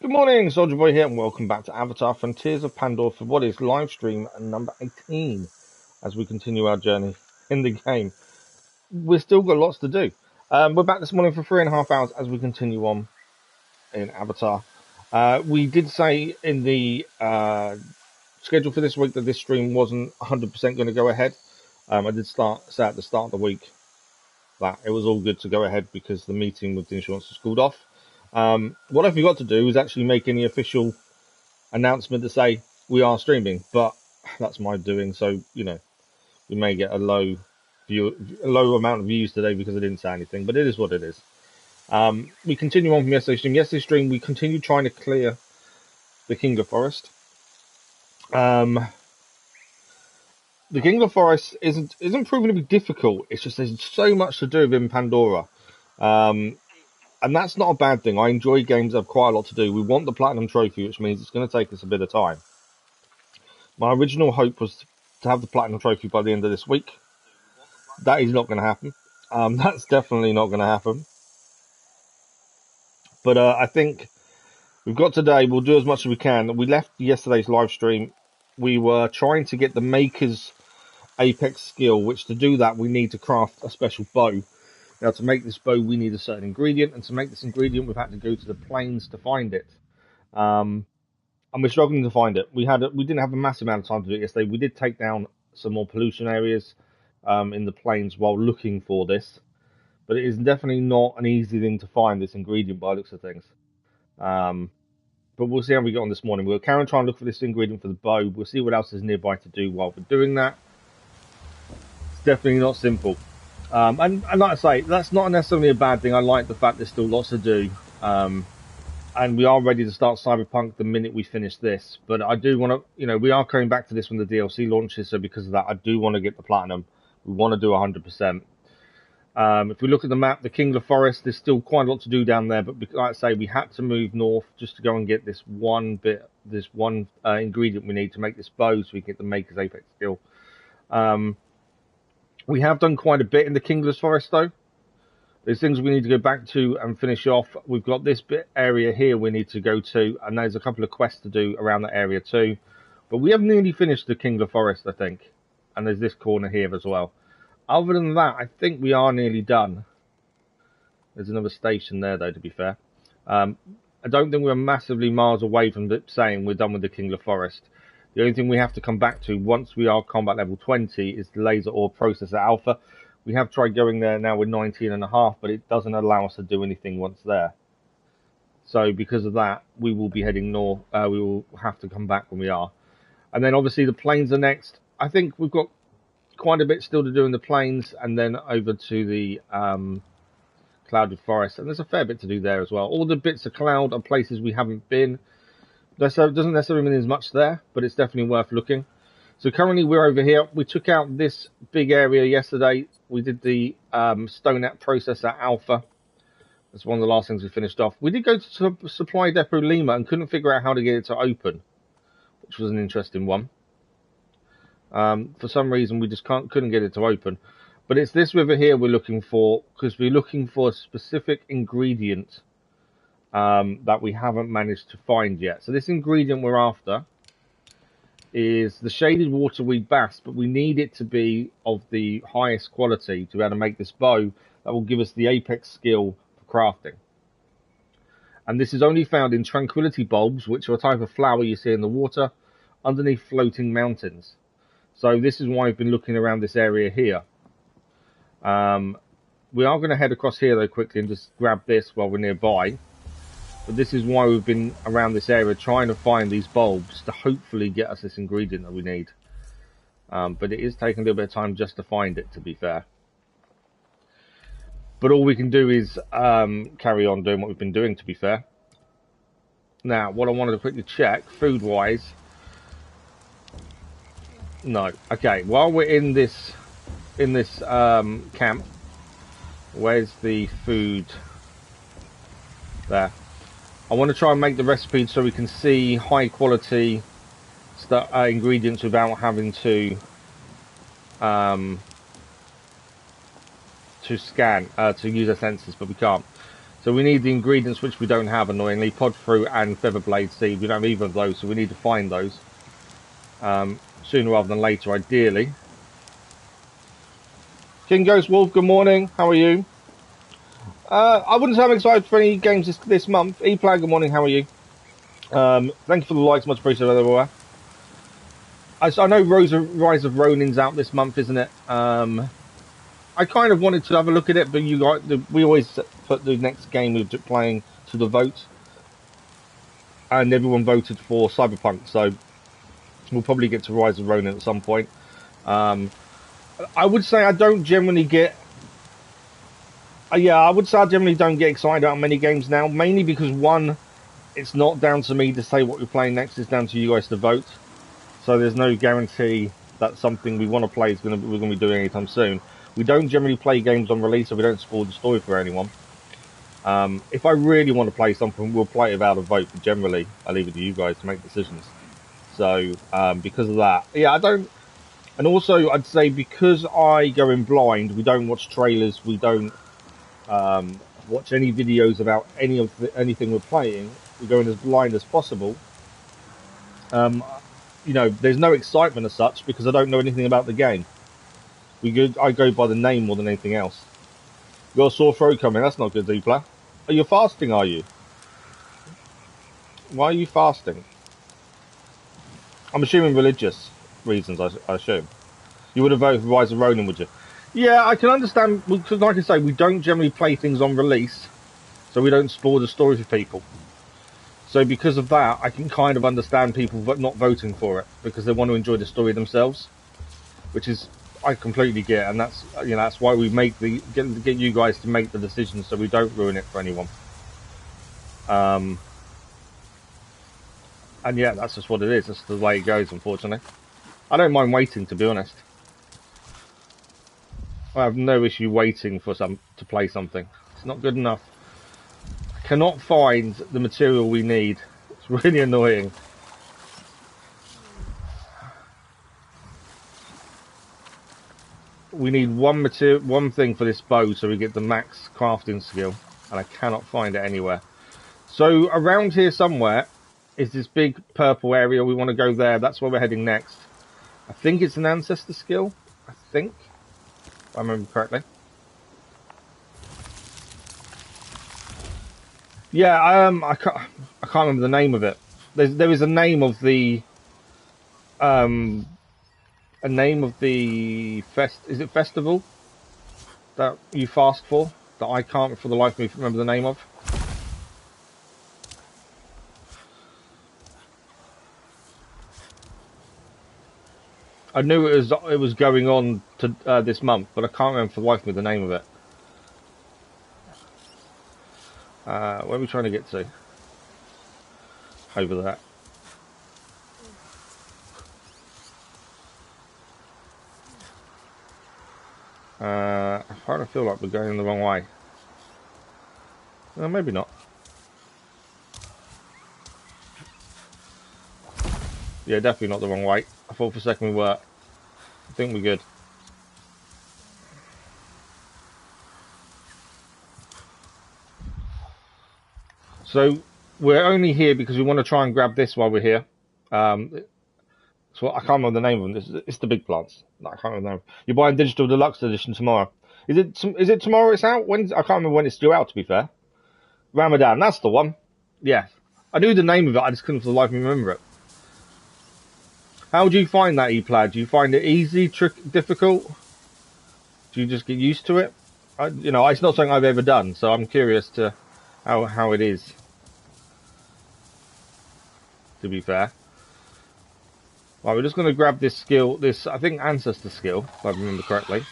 Good morning, Soldier Boy here, and welcome back to Avatar Frontiers of Pandora for what is live stream number 18 as we continue our journey in the game. We've still got lots to do. We're back this morning for 3.5 hours as we continue on in Avatar. We did say in the schedule for this week that this stream wasn't 100% going to go ahead. I did say at the start of the week that it was all good to go ahead because the meeting with the insurance was called off. What I forgot to do is actually make any official announcement to say we are streaming, but that's my doing. So we may get a low amount of views today because I didn't say anything, but it is what it is. We continue on from yesterday's stream. Yesterday's stream, we continue trying to clear the Kingler Forest. The Kingler Forest isn't proving to be difficult. It's just there's so much to do within Pandora. And that's not a bad thing. I enjoy games that have quite a lot to do. We want the Platinum Trophy, which means it's going to take us a bit of time. My original hope was to have the Platinum Trophy by the end of this week. That is not going to happen. That's definitely not going to happen. But I think we've got today. We'll do as much as we can. We left yesterday's live stream. We were trying to get the Maker's Apex skill, which to do that, we need to craft a special bow. Now, to make this bow, we need a certain ingredient, and to make this ingredient, we've had to go to the plains to find it. And we're struggling to find it. We didn't have a massive amount of time to do it yesterday. We did take down some more pollution areas in the plains while looking for this, but it is definitely not an easy thing to find, this ingredient by the looks of things. But we'll see how we get on this morning. We'll carry on trying to look for this ingredient for the bow. We'll see what else is nearby to do while we're doing that. It's definitely not simple. And like I say, that's not necessarily a bad thing. I like the fact there's still lots to do. And we are ready to start Cyberpunk the minute we finish this. But I do want to, we are coming back to this when the DLC launches. So because of that, I do want to get the Platinum. We want to do 100%. If we look at the map, the Kingler Forest, there's still quite a lot to do down there. But like I say, we had to move north just to go and get this one ingredient we need to make this bow so we can get the Maker's Apex skill. We have done quite a bit in the Kingler's Forest, though. There's things we need to go back to and finish off. We've got this bit area here we need to go to, and there's a couple of quests to do around that area too. But we have nearly finished the Kingler Forest, I think. And there's this corner here as well. Other than that, I think we are nearly done. There's another station there, though, to be fair. I don't think we're massively miles away from saying we're done with the Kingler Forest. The only thing we have to come back to once we are combat level 20 is the laser ore processor alpha. We have tried going there now with 19.5, but it doesn't allow us to do anything once there. So because of that, we will be heading north. We will have to come back when we are. And then obviously the plains are next. I think we've got quite a bit still to do in the plains, and then over to the clouded forest. And there's a fair bit to do there as well. All the bits of cloud are places we haven't been. It doesn't necessarily mean there's much there, but it's definitely worth looking. So currently we're over here. We took out this big area yesterday. We did the Stonat processor alpha. That's one of the last things we finished off. We did go to Supply Depot Lima and couldn't figure out how to get it to open, which was an interesting one. For some reason, we just couldn't get it to open. But it's this river here we're looking for, because we're looking for a specific ingredient that we haven't managed to find yet. So this ingredient we're after is the shaded waterweed bast, but we need it to be of the highest quality to be able to make this bow that will give us the apex skill for crafting. And this is only found in tranquility bulbs, which are a type of flower you see in the water underneath floating mountains. So this is why we've been looking around this area here. We are going to head across here though quickly and just grab this while we're nearby. But this is why we've been around this area trying to find these bulbs to hopefully get us this ingredient that we need. But it is taking a little bit of time just to find it, to be fair. But all we can do is carry on doing what we've been doing, to be fair. Now, what I wanted to quickly check, food-wise. No. Okay, while we're in this camp, where's the food? There. I want to try and make the recipe so we can see high quality ingredients without having to scan to use our sensors, but we can't. So we need the ingredients which we don't have, annoyingly. Pod fruit and featherblade seed. We don't have either of those, so we need to find those. Sooner rather than later, ideally. King Ghost Wolf, good morning. How are you? I wouldn't say I'm excited for any games this month. E-Plan, good morning. How are you? Thank you for the likes. Much appreciated, everywhere. I know Rise of Ronin's out this month, isn't it? I kind of wanted to have a look at it, but we always put the next game we're playing to the vote. And everyone voted for Cyberpunk, so we'll probably get to Rise of Ronin at some point. I would say I don't generally get... I would say I generally don't get excited about many games now, mainly because, one, it's not down to me to say what we're playing next, it's down to you guys to vote. So there's no guarantee that something we want to play we're going to be doing anytime soon. We don't generally play games on release, so we don't spoil the story for anyone. If I really want to play something, we'll play it without a vote, but generally, I leave it to you guys to make decisions. So, because of that, yeah, I don't... And also, I'd say because I go in blind, we don't watch trailers, we don't watch any videos about anything we're playing. We go in as blind as possible. You know, there's no excitement as such because I don't know anything about the game. I go by the name more than anything else. You got a sore throat coming, that's not good, Deepla. Are you fasting, are you? Why are you fasting? I'm assuming religious reasons, I assume. You would have voted for Rise of Ronin, would you? Yeah, I can understand, because like I say, we don't generally play things on release, so we don't spoil the story for people. So because of that, I can kind of understand people not voting for it, because they want to enjoy the story themselves, which is, I completely get, and that's, you know, that's why we make get you guys to make the decisions so we don't ruin it for anyone. And yeah, that's just what it is. That's the way it goes, unfortunately. I don't mind waiting, to be honest. I have no issue waiting for to play something. It's not good enough. I cannot find the material we need. It's really annoying. We need one thing for this bow so we get the max crafting skill, and I cannot find it anywhere. So around here somewhere is this big purple area. We want to go there. That's where we're heading next. I think it's an ancestor skill. I think, if I remember correctly. Yeah, I can't remember the name of it. There is a name of the is it festival that you fast for that I can't for the life of me remember the name of. I knew it was going on to this month, but I can't remember for the life of me the name of it. Where are we trying to get to? Over there. I kind of feel like we're going the wrong way. Well, maybe not. Yeah, definitely not the wrong way. I thought for a second we were. I think we're good. So we're only here because we want to try and grab this while we're here. So I can't remember the name of them. It's the big plants. No, I can't remember the name. You're buying digital deluxe edition tomorrow. Is it tomorrow it's out? I can't remember when it's due out, to be fair. Ramadan, that's the one. Yeah. I knew the name of it, I just couldn't for the life of me remember it. How do you find that, E-Plaid? Do you find it easy, difficult? Do you just get used to it? You know, it's not something I've ever done, so I'm curious to how it is. To be fair. Right, we're just going to grab this skill, I think ancestor skill, if I remember correctly,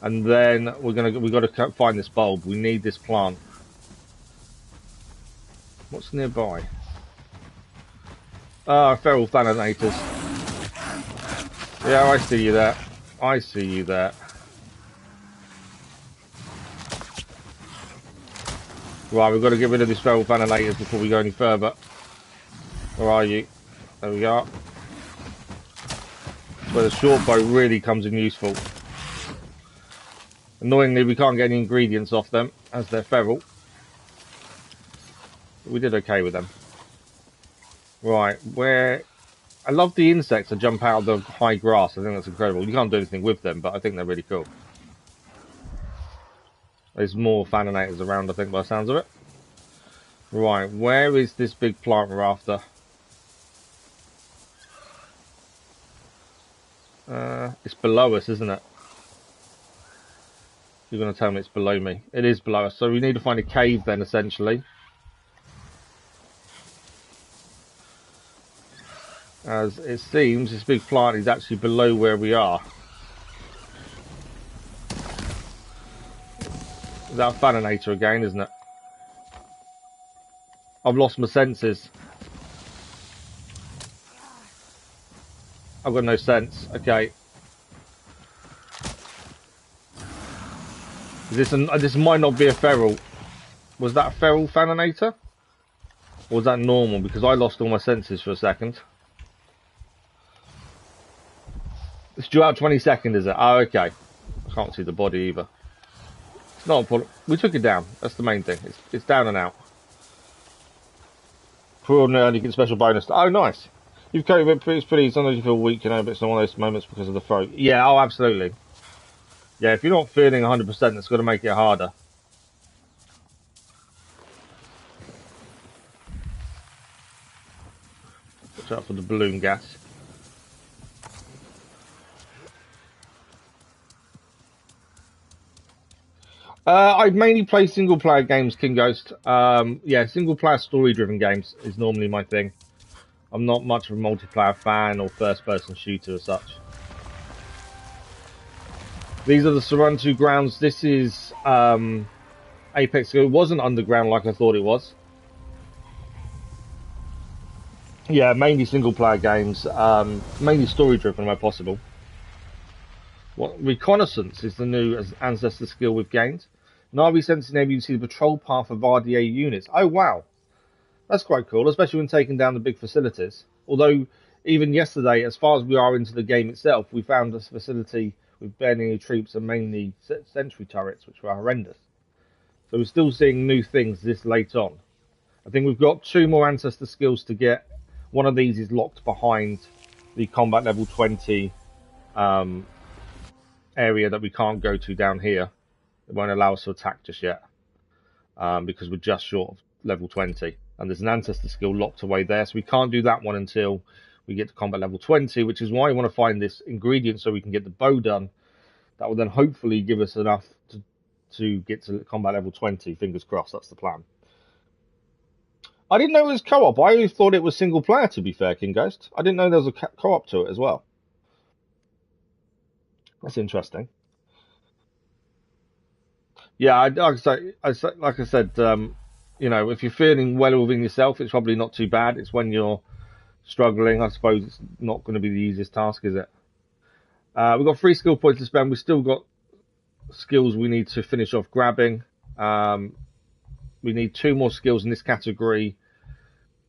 and then we've got to find this bulb. We need this plant. What's nearby? Ah, feral thanators. Yeah, I see you there. I see you there. Right, we've got to get rid of these feral thanators before we go any further. Where are you? There we are. Where the short bow really comes in useful. Annoyingly, we can't get any ingredients off them, as they're feral. We did okay with them. Right, where... I love the insects that jump out of the high grass. I think that's incredible. You can't do anything with them, but I think they're really cool. There's more Fananators around, I think, by the sounds of it. Right, where is this big plant we're after? It's below us, isn't it? You're going to tell me it's below me. It is below us, so we need to find a cave then, essentially. As it seems, this big plant is actually below where we are. Is that a Fananator again, isn't it? I've lost my senses. I've got no sense. Okay. This might not be a feral. Was that a feral Fananator? Or was that normal? Because I lost all my senses for a second. It's due out 22nd, is it? Oh, okay. I can't see the body either. It's not a problem. We took it down. That's the main thing. It's down and out. For ordinary, you get special bonus. Oh, nice. You've coped with it. It's pretty. Sometimes you feel weak, you know, but it's not one of those moments because of the throat. Yeah, oh, absolutely. Yeah, if you're not feeling 100%, it's going to make it harder. Watch out for the balloon gas. I mainly play single-player games, King Ghost. Yeah, single-player story-driven games is normally my thing. I'm not much of a multiplayer fan or first-person shooter as such. These are the Sarantu grounds. This is Apex. It wasn't underground like I thought it was. Yeah, mainly single-player games. Mainly story-driven where possible. Reconnaissance is the new ancestor skill we've gained. Navi sense enable you to see the patrol path of RDA units. Oh wow, that's quite cool, especially when taking down the big facilities. Although even yesterday, as far as we are into the game itself, we found a facility with barely any troops and mainly sentry turrets, which were horrendous. So we're still seeing new things this late on. I think we've got 2 more ancestor skills to get. One of these is locked behind the combat level 20 area that we can't go to down here. It won't allow us to attack just yet because we're just short of level 20, and there's an ancestor skill locked away there, so we can't do that one until we get to combat level 20, which is why I want to find this ingredient so we can get the bow done. That will then hopefully give us enough to get to combat level 20. Fingers crossed, that's the plan. I didn't know it was co-op. I always thought it was single player, to be fair, King Ghost. I didn't know there was a co-op to it as well. That's interesting. Yeah, like I said, you know, if you're feeling well within yourself, it's probably not too bad. It's when you're struggling, I suppose it's not going to be the easiest task, is it? We've got 3 skill points to spend. We've still got skills we need to finish off grabbing. We need 2 more skills in this category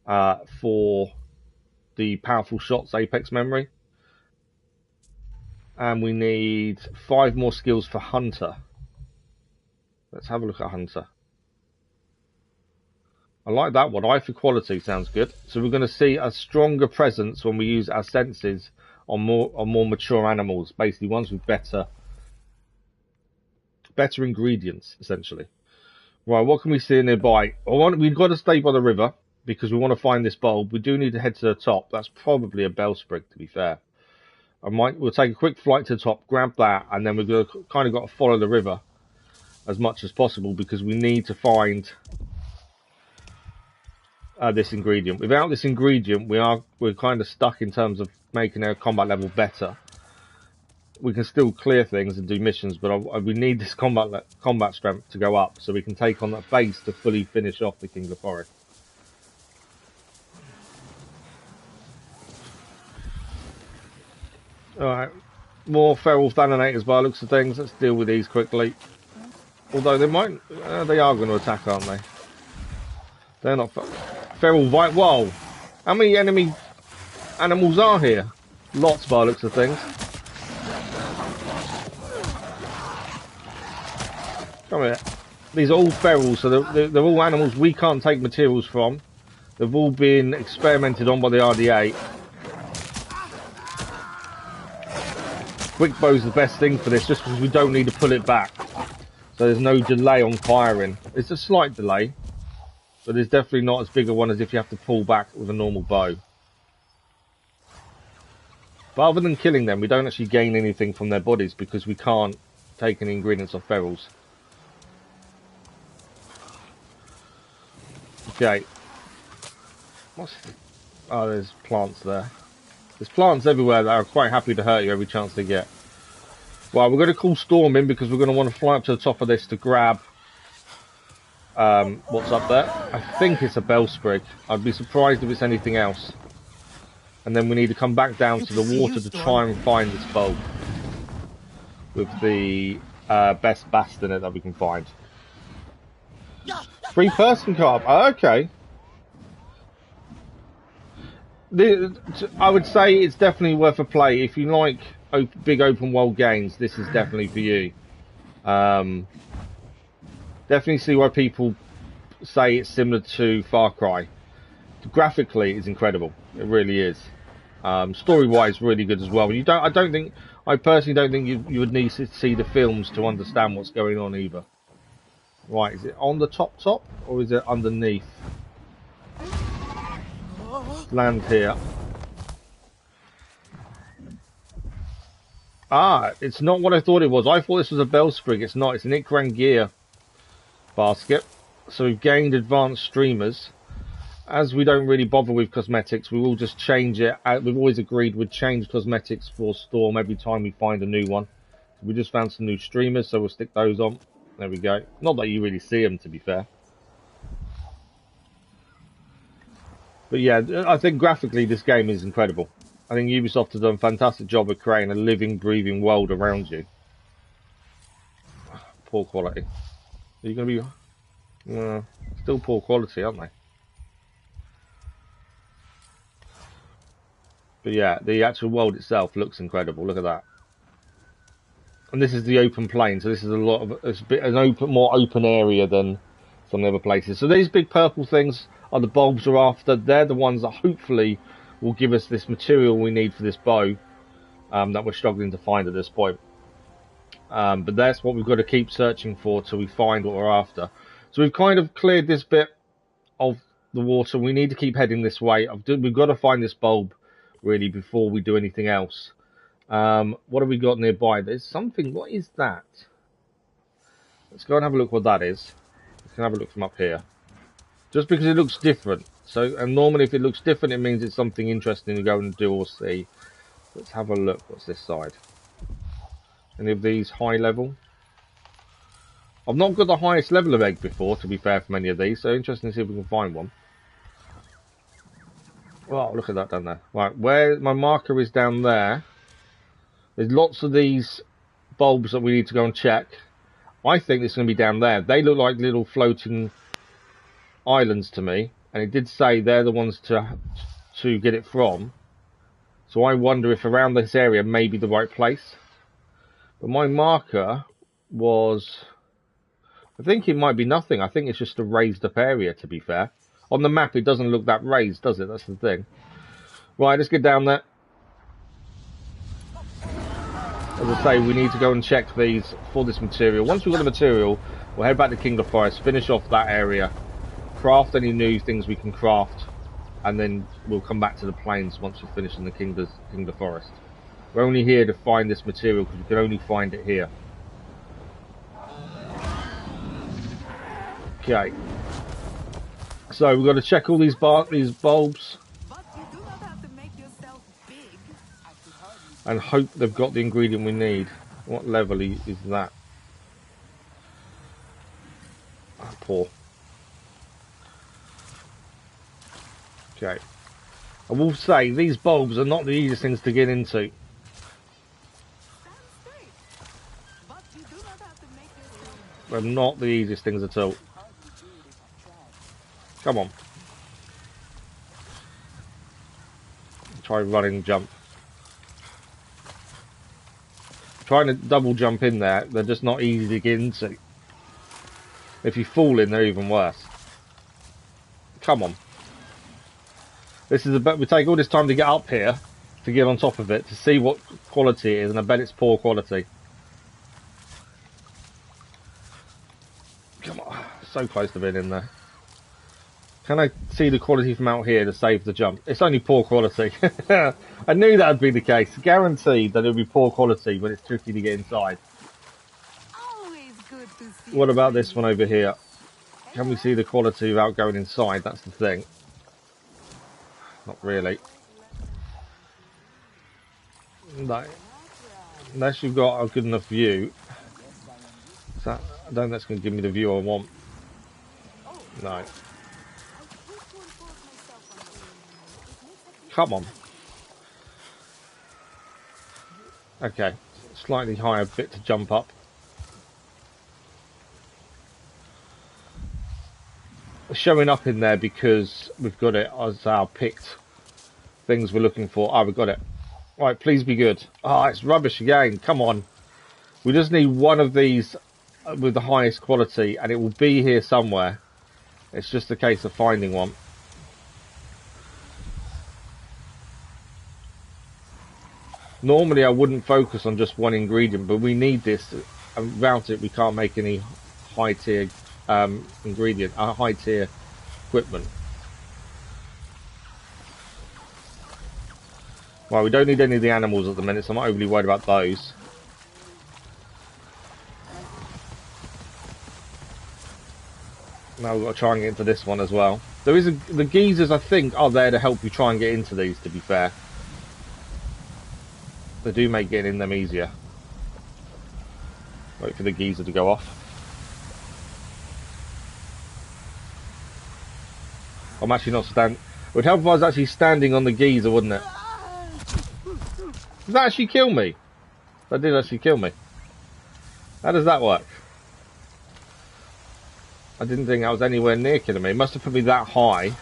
for the powerful shots Apex memory. And we need 5 more skills for Hunter. Let's have a look at Hunter. I like that one. Eye for quality sounds good. So we're going to see a stronger presence when we use our senses on more mature animals. Basically, ones with better ingredients, essentially. Right, what can we see nearby? We've got to stay by the river because we want to find this bulb. We do need to head to the top. That's probably a bellsprig, to be fair. We'll take a quick flight to the top, grab that, and then we're going to kind of got to follow the river as much as possible because we need to find this ingredient. Without this ingredient, we're kind of stuck in terms of making our combat level better. We can still clear things and do missions, but we need this combat strength to go up so we can take on that base to fully finish off the King of the Forest. Alright, more feral Thananators by the looks of things. Let's deal with these quickly. Although they are going to attack, aren't they? They're not feral. Whoa! How many enemy animals are here? Lots by the looks of things. Come here. These are all ferals, so they're all animals we can't take materials from. They've all been experimented on by the RDA. Quick bow's the best thing for this, just because we don't need to pull it back. So there's no delay on firing. It's a slight delay, but there's definitely not as big a one as if you have to pull back with a normal bow. But other than killing them, we don't actually gain anything from their bodies because we can't take any ingredients off ferals. Okay. Oh, there's plants there. There's plants everywhere that are quite happy to hurt you every chance they get. Well, we're going to call Storm in because we're going to want to fly up to the top of this to grab what's up there. I think it's a bellsprig. I'd be surprised if it's anything else. And then we need to come back down to the water to try and find this bulb with the best Bast in it that we can find. 3-person co-op. Oh, okay. I would say it's definitely worth a play. If you like big open world games, this is definitely for you. Definitely see why people say it's similar to Far Cry. Graphically, it's incredible. It really is. Story-wise, really good as well. I personally don't think you would need to see the films to understand what's going on either. Right, is it on the top, or is it underneath? Land here. Ah, it's not what I thought it was. I thought this was a bellsprig. It's not. It's an Ikran gear basket. So we've gained advanced streamers. As we don't really bother with cosmetics, we will just change it. We've always agreed we'd change cosmetics for Storm every time we find a new one. So we just found some new streamers, so we'll stick those on. There we go. Not that you really see them, to be fair. But yeah, I think graphically this game is incredible. I think Ubisoft has done a fantastic job of creating a living, breathing world around you. Poor quality. Are you going to be... still poor quality, aren't they? But yeah, the actual world itself looks incredible. Look at that. And this is the open plain, so this is it's a bit more open area than some other places. So these big purple things are the bulbs we're after. They're the ones that hopefully will give us this material we need for this bow that we're struggling to find at this point. But that's what we've got to keep searching for till we find what we're after. So we've kind of cleared this bit of the water. We need to keep heading this way. We've got to find this bulb really before we do anything else. What have we got nearby? There's something. What is that? Let's go and have a look what that is. We can have a look from up here. Just because it looks different. So, and normally if it looks different, it means it's something interesting to go and do or see. Let's have a look. What's this side? Any of these high level? I've not got the highest level of egg before, to be fair, from any of these. So interesting to see if we can find one. Oh, look at that down there. Right, where my marker is down there. There's lots of these bulbs that we need to go and check. I think it's going to be down there. They look like little floating islands to me, and it did say they're the ones to get it from. So I wonder if around this area may be the right place. But my marker was... I think it might be nothing. I think it's just a raised up area, to be fair. On the map, it doesn't look that raised, does it? That's the thing. Right, let's get down there. As I say, we need to go and check these for this material. Once we've got the material, we'll head back to Kingdom Forest, finish off that area, craft any new things we can craft, and then we'll come back to the plains once we've finished in the Kingdom Forest. We're only here to find this material because we can only find it here. Okay. So we've got to check all these bulbs. And hope they've got the ingredient we need. What level is that? Oh, poor. Okay. I will say, these bulbs are not the easiest things to get into. They're not the easiest things at all. Come on. Try running jump. Trying to double jump in there, they're just not easy to get into. If you fall in, they're even worse. Come on. This is we take all this time to get up here, to get on top of it, to see what quality it is, and I bet it's poor quality. Come on. So close to being in there. Can I see the quality from out here to save the jump? It's only poor quality. I knew that would be the case. Guaranteed that it would be poor quality when it's tricky to get inside. Always good to see What about this one over here? Can we see the quality without going inside? That's the thing. Not really. No. Unless you've got a good enough view. I don't think that's going to give me the view I want. No. Come on. Okay. Slightly higher bit to jump up. Showing up in there because we've got it as our picked things we're looking for. Oh, we've got it. Right, please be good. Oh, it's rubbish again. Come on. We just need one of these with the highest quality and it will be here somewhere. It's just a case of finding one. Normally I wouldn't focus on just one ingredient, but we need this. And without it we can't make any high tier ingredient, high tier equipment. Well, we don't need any of the animals at the minute, so I'm not overly worried about those. Now we've got to try and get into this one as well. There is the geezers, I think, are there to help you try and get into these, to be fair. They do make getting in them easier. Wait for the geyser to go off. I'm actually not standing. It would help if I was actually standing on the geyser, wouldn't it? Does that actually kill me? That did actually kill me. How does that work? I didn't think I was anywhere near killing me. It must have put me that high.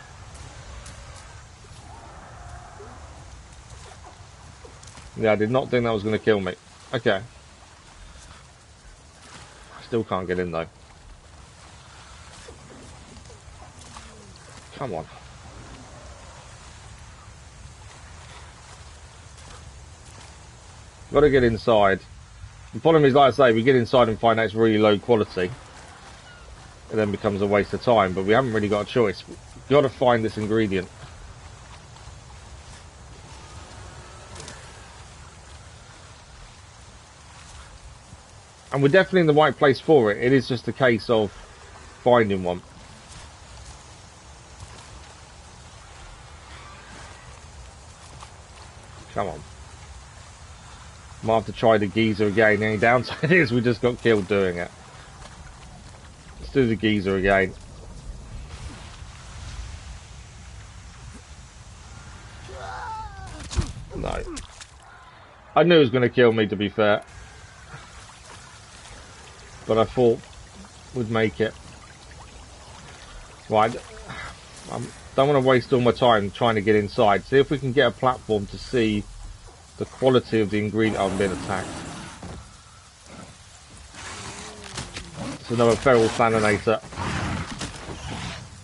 Yeah, I did not think that was going to kill me. Okay. I still can't get in though. Come on. Got to get inside. The problem is, like I say, we get inside and find out it's really low quality. It then becomes a waste of time, but we haven't really got a choice. We've got to find this ingredient. And we're definitely in the right place for it. It is just a case of finding one. Come on. Might have to try the geyser again. The only downside is we just got killed doing it. Let's do the geyser again. No. I knew it was going to kill me, to be fair. But I thought we'd make it. Right. I don't want to waste all my time trying to get inside. See if we can get a platform to see the quality of the ingredient. Oh, I'm being attacked. It's another feral planinator.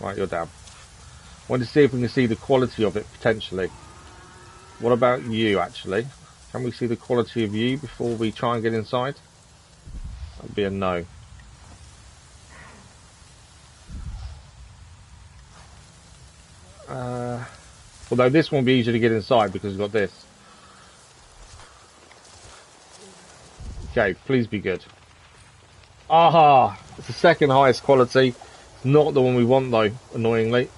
Right, you're down. I want to see if we can see the quality of it, potentially. What about you, actually? Can we see the quality of you before we try and get inside? That'd be a no. Although this won't be easy to get inside because we've got this. Okay, please be good. Aha! It's the second highest quality. Not the one we want though, annoyingly.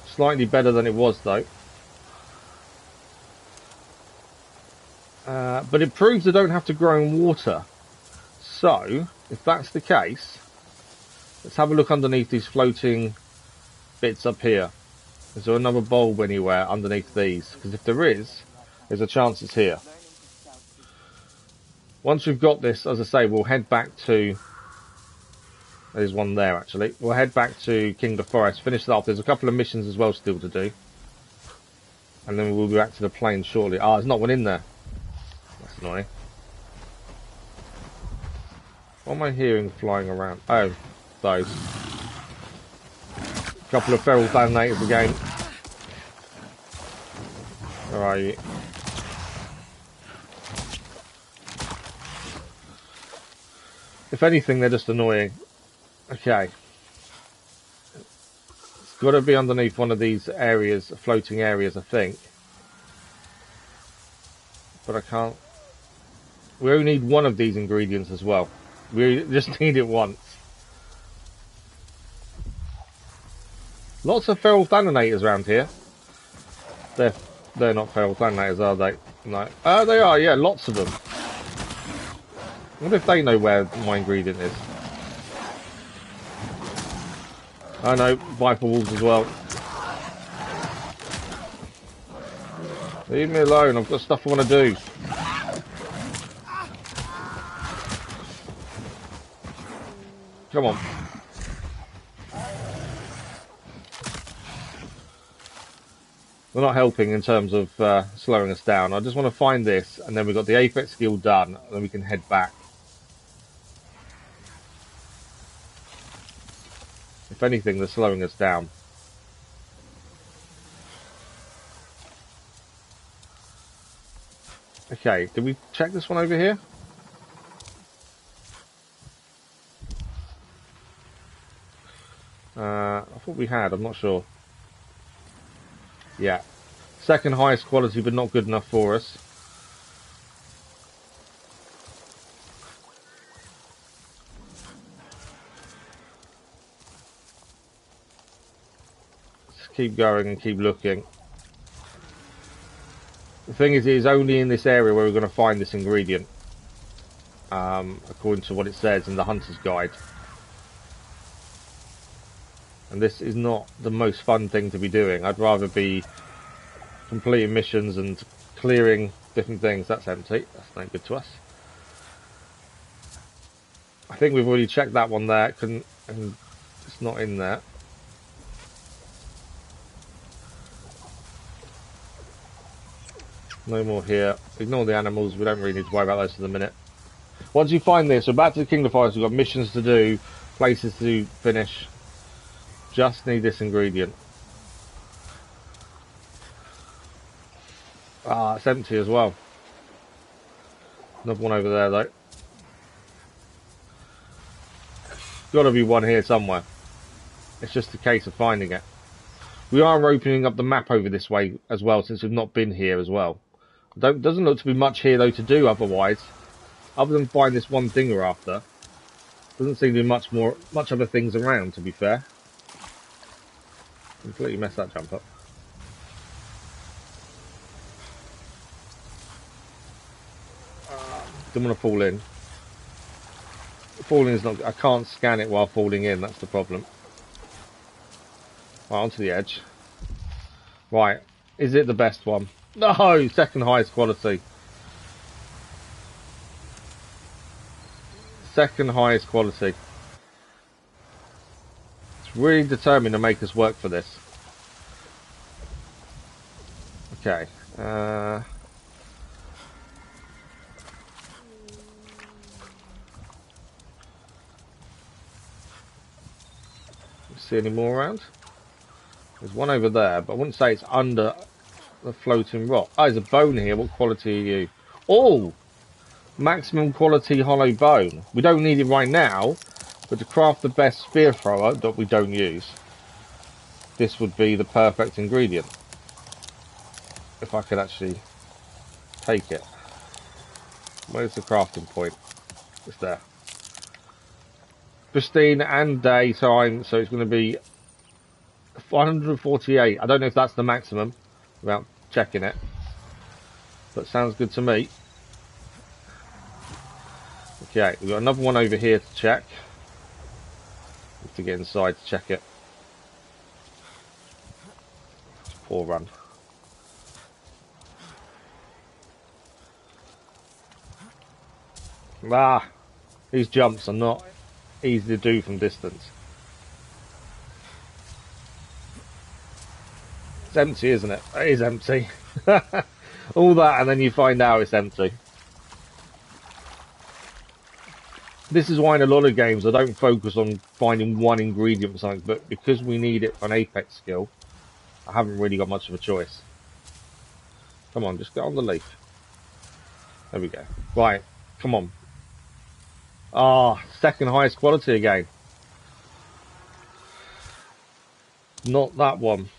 Slightly better than it was though. But it proves they don't have to grow in water. So, if that's the case, let's have a look underneath these floating bits up here. Is there another bulb anywhere underneath these? Because if there is, there's a chance it's here. Once we've got this, as I say, we'll head back to... There's one there, actually. We'll head back to Kingdom Forest, finish that off. There's a couple of missions as well still to do. And then we'll be back to the plane shortly. Ah, there's not one in there. That's annoying. What am I hearing flying around? Oh, those. Couple of feral detonators again. Where are you? If anything, they're just annoying. Okay. It's got to be underneath one of these areas, floating areas, I think. But I can't. We only need one of these ingredients as well. We just need it once. Lots of feral detonators around here. They're not feral detonators, are they? No. Oh, they are. Yeah, lots of them. I wonder if they know where my ingredient is. I know, Viper Wolves as well. Leave me alone, I've got stuff I want to do. Come on. They're not helping in terms of slowing us down. I just want to find this, and then we've got the Apex skill done, and then we can head back. If anything, they're slowing us down. Okay, did we check this one over here? I thought we had, I'm not sure. Yeah. Second highest quality, but not good enough for us. Let's keep going and keep looking. The thing is, it is only in this area where we're going to find this ingredient. According to what it says in the Hunter's Guide. And this is not the most fun thing to be doing. I'd rather be completing missions and clearing different things. That's empty. That's no good to us. I think we've already checked that one there. And it's not in there. No more here. Ignore the animals. We don't really need to worry about those for the minute. Once you find this, we're back to the Kingdom Forest. We've got missions to do, places to finish. Just need this ingredient. Ah, it's empty as well. Another one over there though. Got to be one here somewhere. It's just a case of finding it. We are opening up the map over this way as well, since we've not been here as well. Doesn't look to be much here though to do otherwise, other than find this one thing we're after. Doesn't seem to be much other things around, to be fair. Completely messed that jump up. Don't want to fall in. Falling is not. I can't scan it while falling in. That's the problem. Right, onto the edge. Right, is it the best one? No, second highest quality. Second highest quality. It's really determined to make us work for this. Okay. See any more around? There's one over there, but I wouldn't say it's under the floating rock. Oh, there's a bone here. What quality are you? Oh! Maximum quality hollow bone. We don't need it right now, but to craft the best spear thrower that we don't use, this would be the perfect ingredient. If I could actually take it. Where's the crafting point? It's there. Pristine and daytime, so it's going to be 148. I don't know if that's the maximum without checking it, but sounds good to me. Okay, we've got another one over here to check. Have to get inside to check it. It's a poor run. Ah, these jumps are not easy to do from distance. It's empty, isn't it? It is empty. All that and then you find out it's empty. This is why in a lot of games I don't focus on finding one ingredient for something, but because we need it for an Apex skill, I haven't really got much of a choice. Come on, just get on the leaf. There we go. Right, come on. Ah, second highest quality again. Not that one.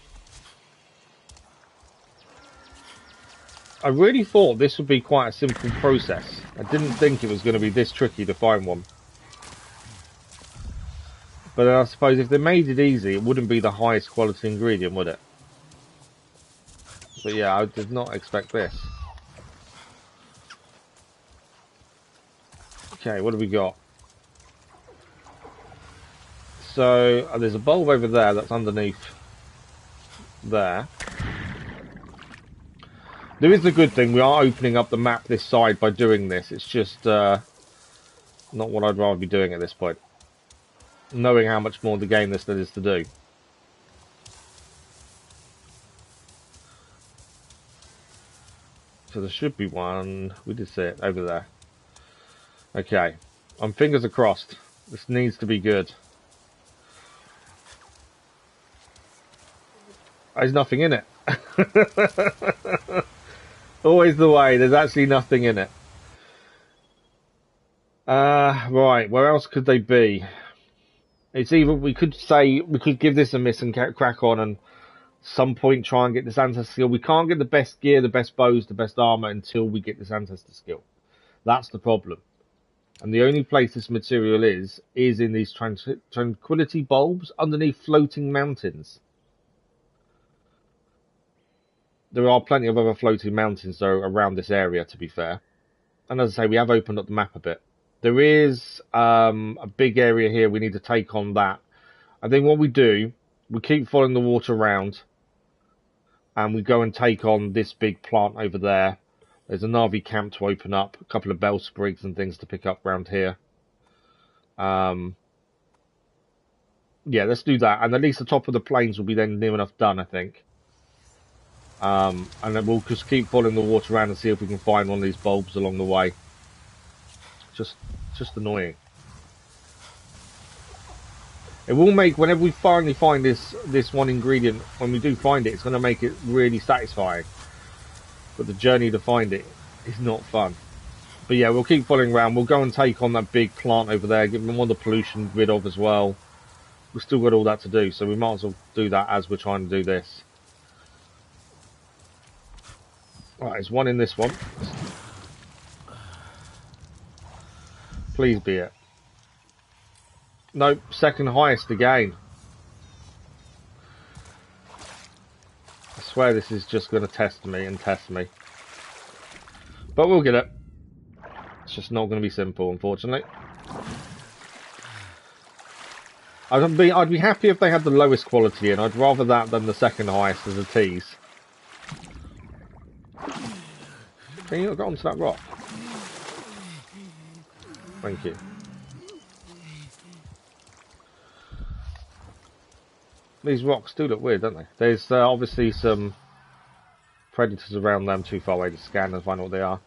I really thought this would be quite a simple process. I didn't think it was going to be this tricky to find one. But I suppose if they made it easy, it wouldn't be the highest quality ingredient, would it? But yeah, I did not expect this. Okay, what have we got? So, there's a bulb over there that's underneath there. There is a good thing, we are opening up the map this side by doing this. It's just not what I'd rather be doing at this point. Knowing how much more the game there is to do. So there should be one, we did see it, over there. Okay, I'm fingers are crossed. This needs to be good. There's nothing in it. Always the way, there's actually nothing in it. Right, where else could they be? It's either, we could give this a miss and crack on and some point try and get this ancestor skill. We can't get the best gear, the best bows, the best armor until we get this ancestor skill. That's the problem. And the only place this material is in these tranquility bulbs underneath floating mountains. There are plenty of other floating mountains, though, around this area, to be fair. And as I say, we have opened up the map a bit. There is a big area here. We need to take on that. I think what we do, we keep following the water around. And we go and take on this big plant over there. There's a Na'vi camp to open up. A couple of bell sprigs and things to pick up around here. Yeah, let's do that. And at least the top of the plains will be then near enough done, I think. And then we'll just keep following the water around and see if we can find one of these bulbs along the way. Just annoying. It will make, whenever we finally find this one ingredient, when we do find it, it's going to make it really satisfying. But the journey to find it is not fun. But yeah, we'll keep following around. We'll go and take on that big plant over there, get them all the pollution rid of as well. We've still got all that to do, so we might as well do that as we're trying to do this. Right, there's one in this one. Please be it. Nope, second highest again. I swear this is just going to test me and test me. But we'll get it. It's just not going to be simple, unfortunately. I'd be happy if they had the lowest quality in. I'd rather that than the second highest as a tease. Can you not get onto that rock? Thank you. These rocks do look weird, don't they? There's obviously some predators around them too far away to scan and find out what they are.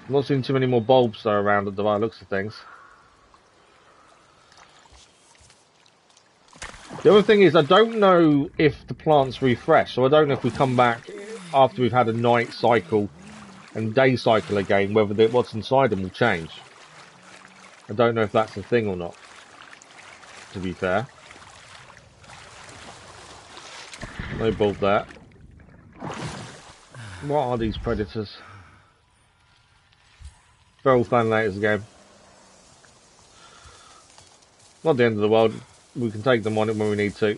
I'm not seeing too many more bulbs though around at the looks of things. The other thing is, I don't know if the plants refresh, so I don't know if we come back after we've had a night cycle and day cycle again, whether what's inside them will change. I don't know if that's a thing or not, to be fair. No bulb there. What are these predators? Feral Thanalators again. Not the end of the world. We can take them on it when we need to.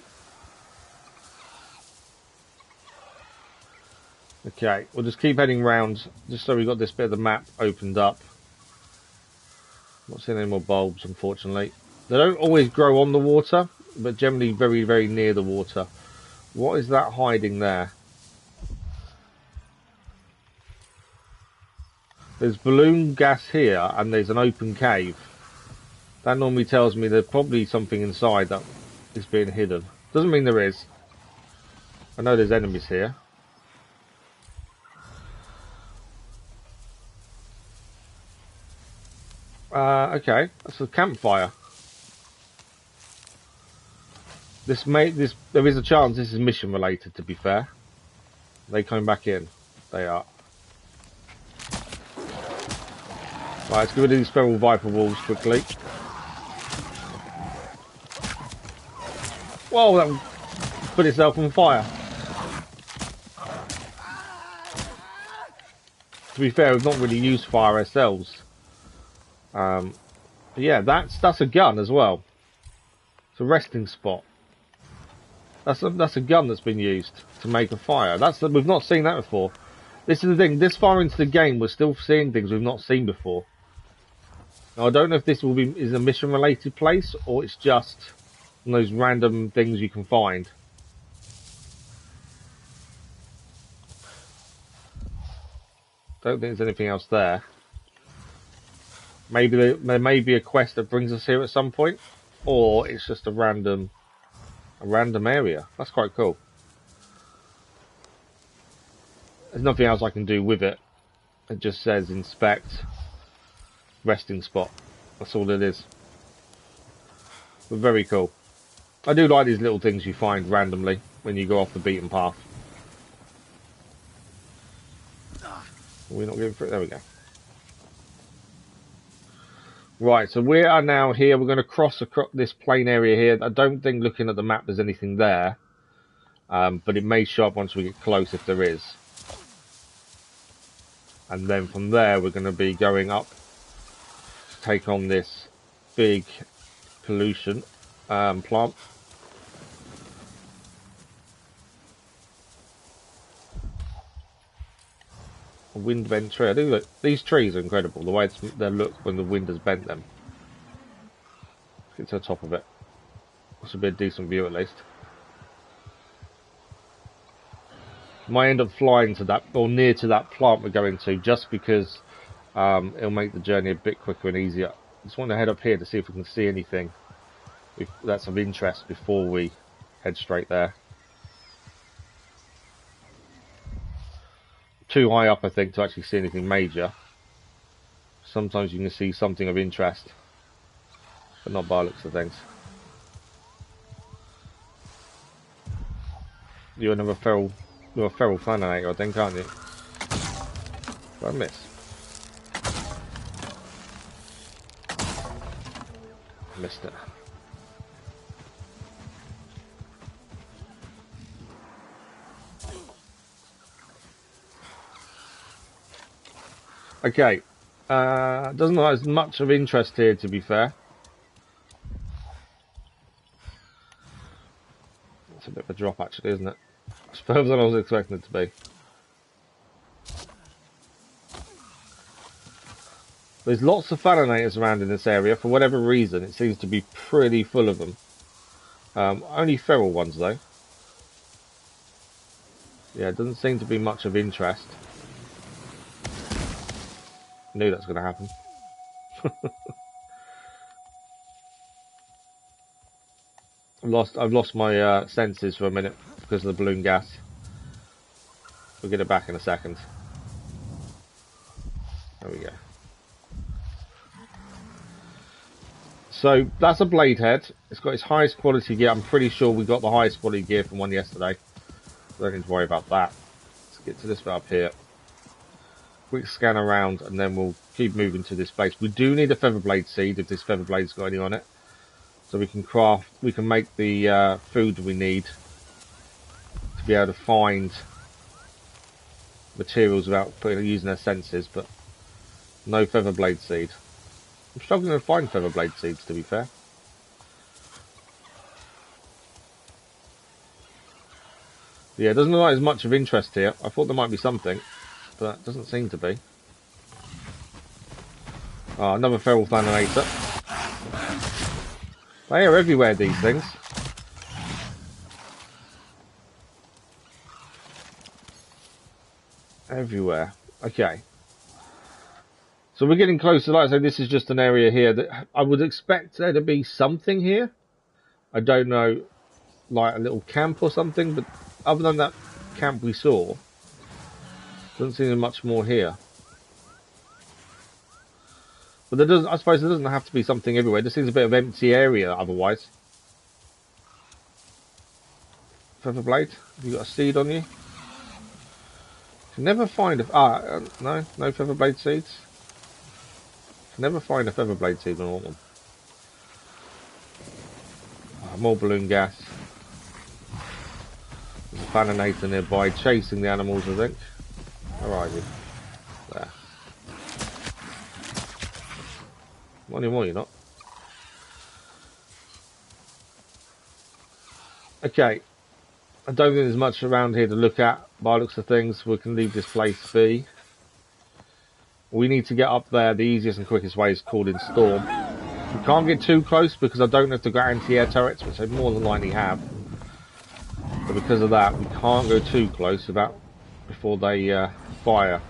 Okay, we'll just keep heading round, just so we've got this bit of the map opened up. Not seeing any more bulbs, unfortunately. They don't always grow on the water, but generally very, very near the water. What is that hiding there? There's balloon gas here, and there's an open cave. That normally tells me there's probably something inside that is being hidden. Doesn't mean there is. I know there's enemies here. Okay, that's a campfire. There is a chance this is mission related, to be fair. Are they coming back in? They are. Right, let's get rid of these feral viper wolves quickly. Whoa, that put itself on fire. To be fair, we've not really used fire ourselves. But yeah, that's a gun as well. It's a resting spot. That's a gun that's been used to make a fire. We've not seen that before. This is the thing. This far into the game, we're still seeing things we've not seen before. Now, I don't know if this is a mission related place or it's just one of those random things you can find. Don't think there's anything else there. Maybe there may be a quest that brings us here at some point, or it's just a random area. That's quite cool. There's nothing else I can do with it. It just says inspect resting spot. That's all it is. But very cool. I do like these little things you find randomly when you go off the beaten path. We're not getting through. There we go. Right, so we are now here. We're going to cross across this plain area here. I don't think, looking at the map, there's anything there. But it may show up once we get close if there is. And then from there, we're going to be going up to take on this big pollution plant. A wind bent tree. I do look. These trees are incredible. The way they look when the wind has bent them. Let's get to the top of it. This will be a decent view at least. Might end up flying to that or near to that plant we're going to, just because it'll make the journey a bit quicker and easier. Just want to head up here to see if we can see anything that's of interest before we head straight there. Too high up, I think, to actually see anything major. Sometimes you can see something of interest, but not by looks of things. You're a feral Flanator, I think, aren't you? Did I miss? Missed it. Okay, doesn't look like there's much of interest here, to be fair. It's a bit of a drop, actually, isn't it? It's further than I was expecting it to be. There's lots of Falinators around in this area. For whatever reason, it seems to be pretty full of them. Only feral ones, though. Yeah, it doesn't seem to be much of interest. Knew that's going to happen. I've lost my senses for a minute because of the balloon gas. We'll get it back in a second. There we go. So that's a blade head. It's got its highest quality gear. I'm pretty sure we got the highest quality gear from one yesterday. So don't need to worry about that. Let's get to this bit up here. Quick scan around and then we'll keep moving to this place. We do need a featherblade seed if this featherblade's got any on it. So we can make the food we need to be able to find materials without using our senses, but no featherblade seed. I'm struggling to find featherblade seeds, to be fair. Yeah, it doesn't look like there's much of interest here. I thought there might be something, but it doesn't seem to be. Oh, another feral Flanator. They are everywhere, these things. Everywhere. Okay. So we're getting closer. Like I say, this is just an area here that I would expect there to be something here. I don't know, like a little camp or something, but other than that camp we saw, doesn't seem much more here. But there doesn't. I suppose there doesn't have to be something everywhere. This seems a bit of empty area otherwise. Feather blade. Have you got a seed on you? Can never find a no feather blade seeds. Can never find a feather blade seed on all of them. More balloon gas. There's a Faninator nearby chasing the animals, I think. Where are you? There. Not anymore, you're not. Okay. I don't think there's much around here to look at. By the looks of things, we can leave this place be. We need to get up there. The easiest and quickest way is called in Storm. We can't get too close because I don't know if they've got anti-air turrets, which they more than likely have. But because of that, we can't go too close before they fire.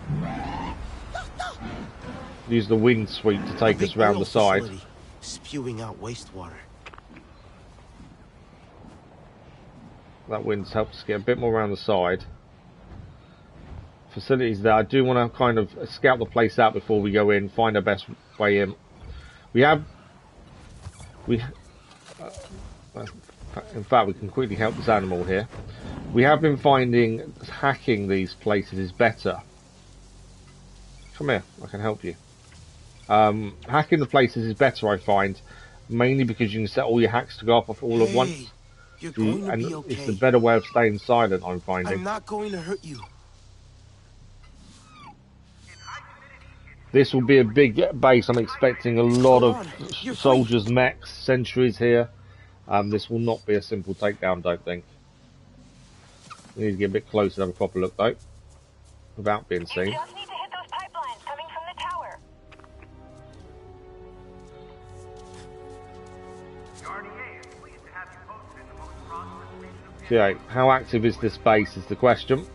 Use the wind sweep to take us round the side. Spewing out wastewater. That wind's helped us get a bit more around the side. Facilities there. I do want to kind of scout the place out before we go in, find our best way in. In fact, we can quickly help this animal here. We have been finding hacking these places is better. Come here, I can help you. Hacking the places is better, I find, mainly because you can set all your hacks to go up all at once. You're going to be okay. It's the better way of staying silent, I'm finding. I'm not going to hurt you. This will be a big base. I'm expecting a lot of soldiers, mechs, sentries here. This will not be a simple takedown, don't think. We need to get a bit closer to have a proper look, though, without being seen. You just need to hit those pipelines coming from the tower. Okay, how active is this base is the question.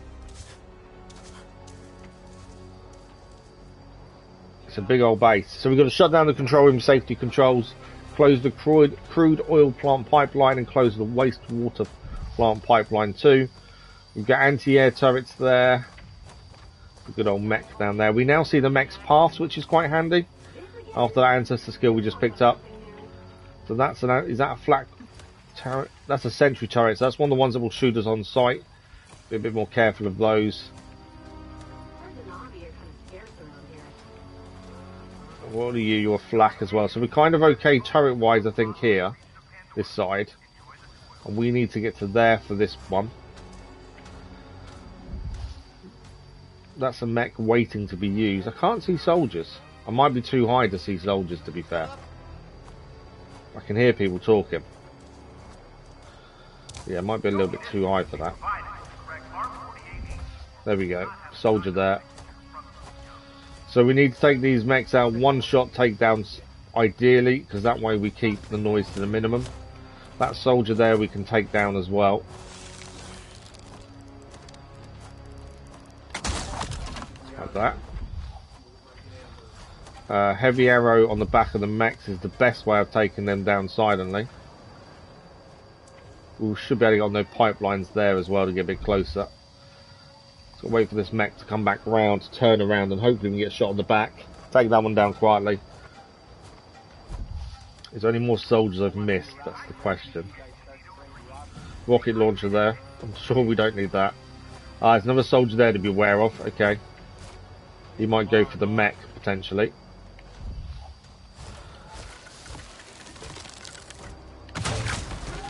It's a big old base. So we've got to shut down the control room safety controls, close the crude oil plant pipeline, and close the wastewater plant pipeline too. We've got anti-air turrets there. A good old mech down there. We now see the mech's paths, which is quite handy. After that ancestor skill we just picked up. So that's is that a flak turret? That's a sentry turret. So that's one of the ones that will shoot us on sight. Be a bit more careful of those. What are you? You're flak as well. So we're kind of okay turret-wise, I think, here. This side. And we need to get to there for this one. That's a mech waiting to be used. I can't see soldiers. I might be too high to see soldiers, to be fair. I can hear people talking. Yeah, it might be a little bit too high for that. There we go. Soldier there. So we need to take these mechs out. One-shot takedowns, ideally, because that way we keep the noise to the minimum. That soldier there we can take down as well. Like that. Heavy arrow on the back of the mechs is the best way of taking them down silently. We should be able to get on those pipelines there as well to get a bit closer. So wait for this mech to come back round, to turn around, and hopefully we can get a shot on the back. Take that one down quietly. Is there any more soldiers I've missed? That's the question. Rocket launcher there. I'm sure we don't need that. There's another soldier there to be aware of. Okay. He might go for the mech, potentially.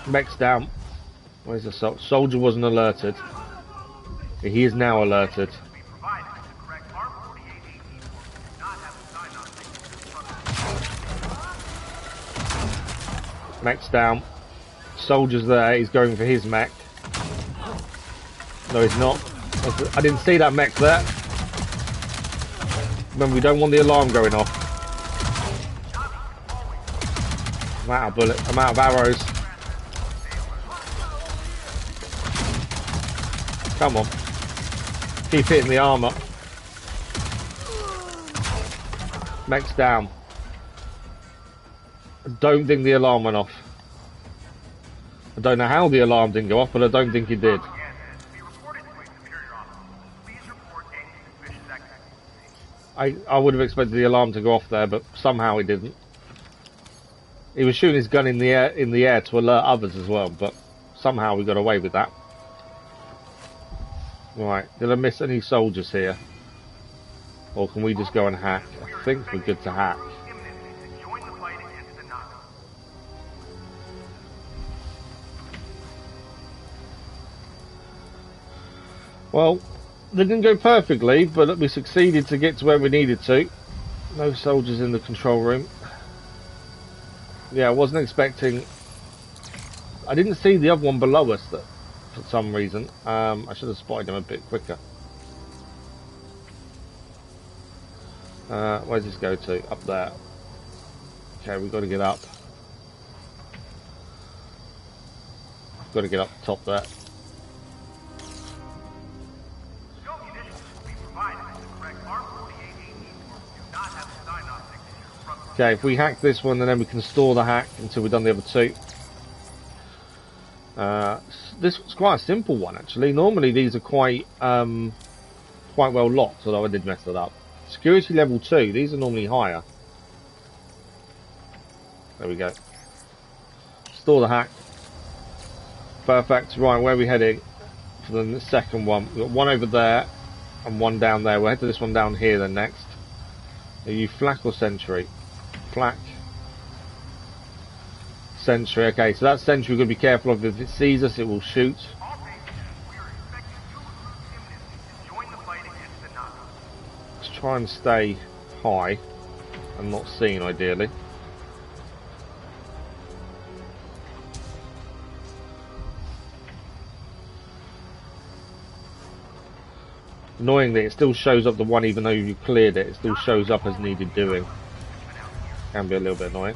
Mech's down. Where's the soldier? Wasn't alerted. He is now alerted. Mech's down. Soldier's there. He's going for his mech. No, he's not. I didn't see that mech there. Remember, we don't want the alarm going off. I'm out of bullets. I'm out of arrows. Come on. Keep hitting the armour. Mech's down. I don't think the alarm went off. I don't know how the alarm didn't go off, but I don't think it did. I would have expected the alarm to go off there, but somehow it didn't. He was shooting his gun in the air to alert others as well, but somehow we got away with that. Right, did I miss any soldiers here? Or can we just go and hack? I think we're good to hack. Well, they didn't go perfectly, but we succeeded to get to where we needed to. No soldiers in the control room. Yeah, I wasn't expecting... I didn't see the other one below us for some reason. I should have spotted him a bit quicker. Where's this go to? Up there. Okay, we've got to get up. Got to get up the top there. Okay, if we hack this one, then we can store the hack until we've done the other two. This was quite a simple one, actually. Normally these are quite well locked, although I did mess it up. Security level 2, these are normally higher. There we go. Store the hack. Perfect. Right, where are we heading for the second one? We've got one over there and one down there. We'll head to this one down here then next. Are you flak or sentry? Flak. Sentry. Okay, so that sentry we're going to be careful of. If it sees us, it will shoot. Let's try and stay high and not seen, ideally. Annoyingly, it still shows up the one, even though you cleared it. It still shows up as needed doing. Can be a little bit annoying.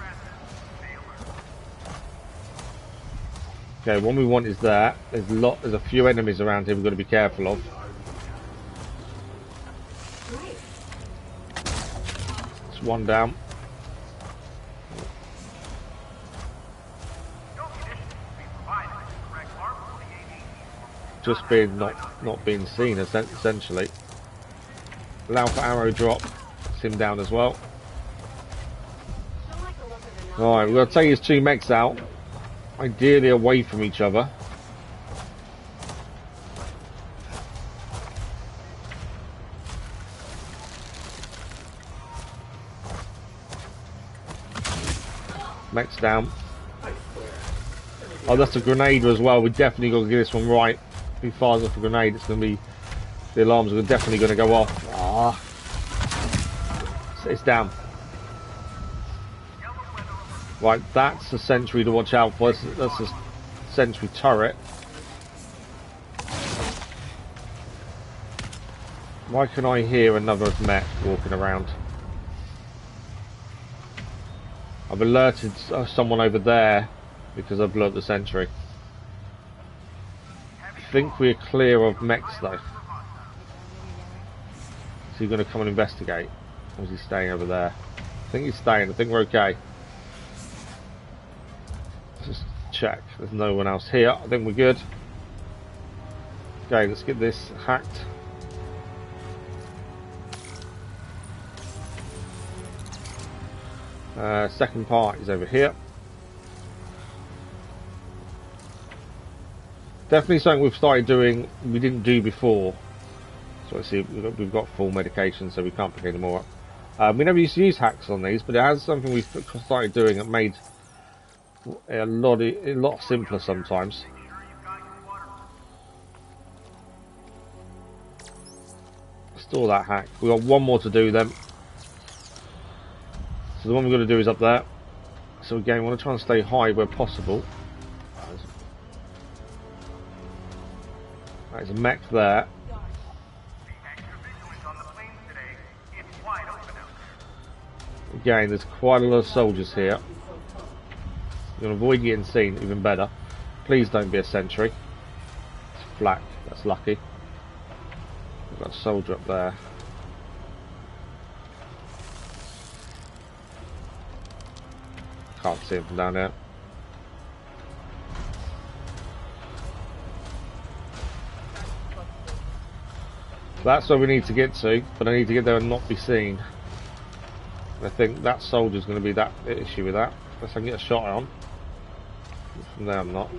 Okay, what we want is that. There's a few enemies around here we've got to be careful of. It's one down. Just being not being seen, essentially. Allow for arrow drop. It's him down as well. Alright, we're going to take his two mechs out. Ideally away from each other. Mech's down. Oh, that's a grenade as well. We definitely got to get this one right. If he fires off a grenade, it's going to be... The alarms are definitely going to go off. Ah. It's down. Right, that's a sentry to watch out for. That's a sentry turret. Why can I hear another mech walking around? I've alerted someone over there because I blew up the sentry. I think we're clear of mechs though. Is he going to come and investigate? Or is he staying over there? I think he's staying. I think we're okay. Let's just check. There's no one else here. I think we're good. Okay, let's get this hacked. Second part is over here. Definitely something we've started doing we didn't do before. So let's see, we've got full medication, so we can't pick any more up. We never used to use hacks on these, but it has something we've started doing that made a lot simpler sometimes. Store that hack. We've got one more to do then. So the one we've got to do is up there. So again, we want to try and stay high where possible. There's a mech there. Again, there's quite a lot of soldiers here. You're going to avoid getting seen, even better. Please don't be a sentry. It's flak, that's lucky. We've got a soldier up there. Can't see him from down there. That's where we need to get to, but I need to get there and not be seen. And I think that soldier's going to be that issue with that. Unless I can get a shot on. From there I'm not.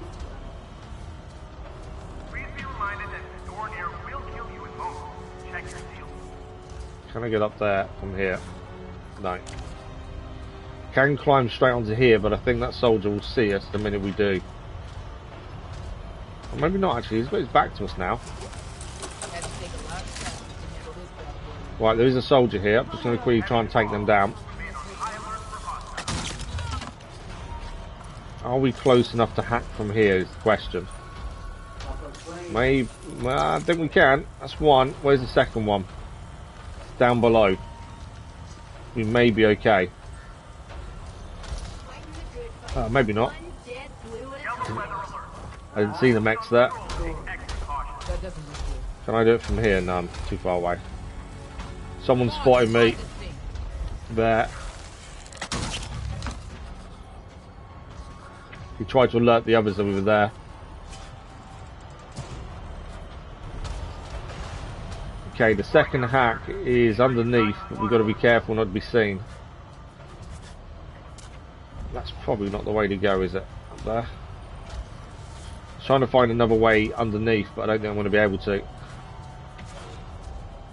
Please be reminded that the door near will kill you at home. Check your seal. Can I get up there from here? No. Can climb straight onto here, but I think that soldier will see us the minute we do. Or maybe not actually, he's got his back to us now. Right, there is a soldier here. I'm just going to quickly try and take them down. Are we close enough to hack from here is the question. Maybe, well, I think we can. That's one. Where's the second one? It's down below. We may be okay. Maybe not. I didn't see the mechs there. Can I do it from here? No, I'm too far away. Someone spotted me there. He tried to alert the others that we were there. Okay, the second hack is underneath, but we've got to be careful not to be seen. That's probably not the way to go, is it? Up there. Trying to find another way underneath, but I don't think I'm going to be able to.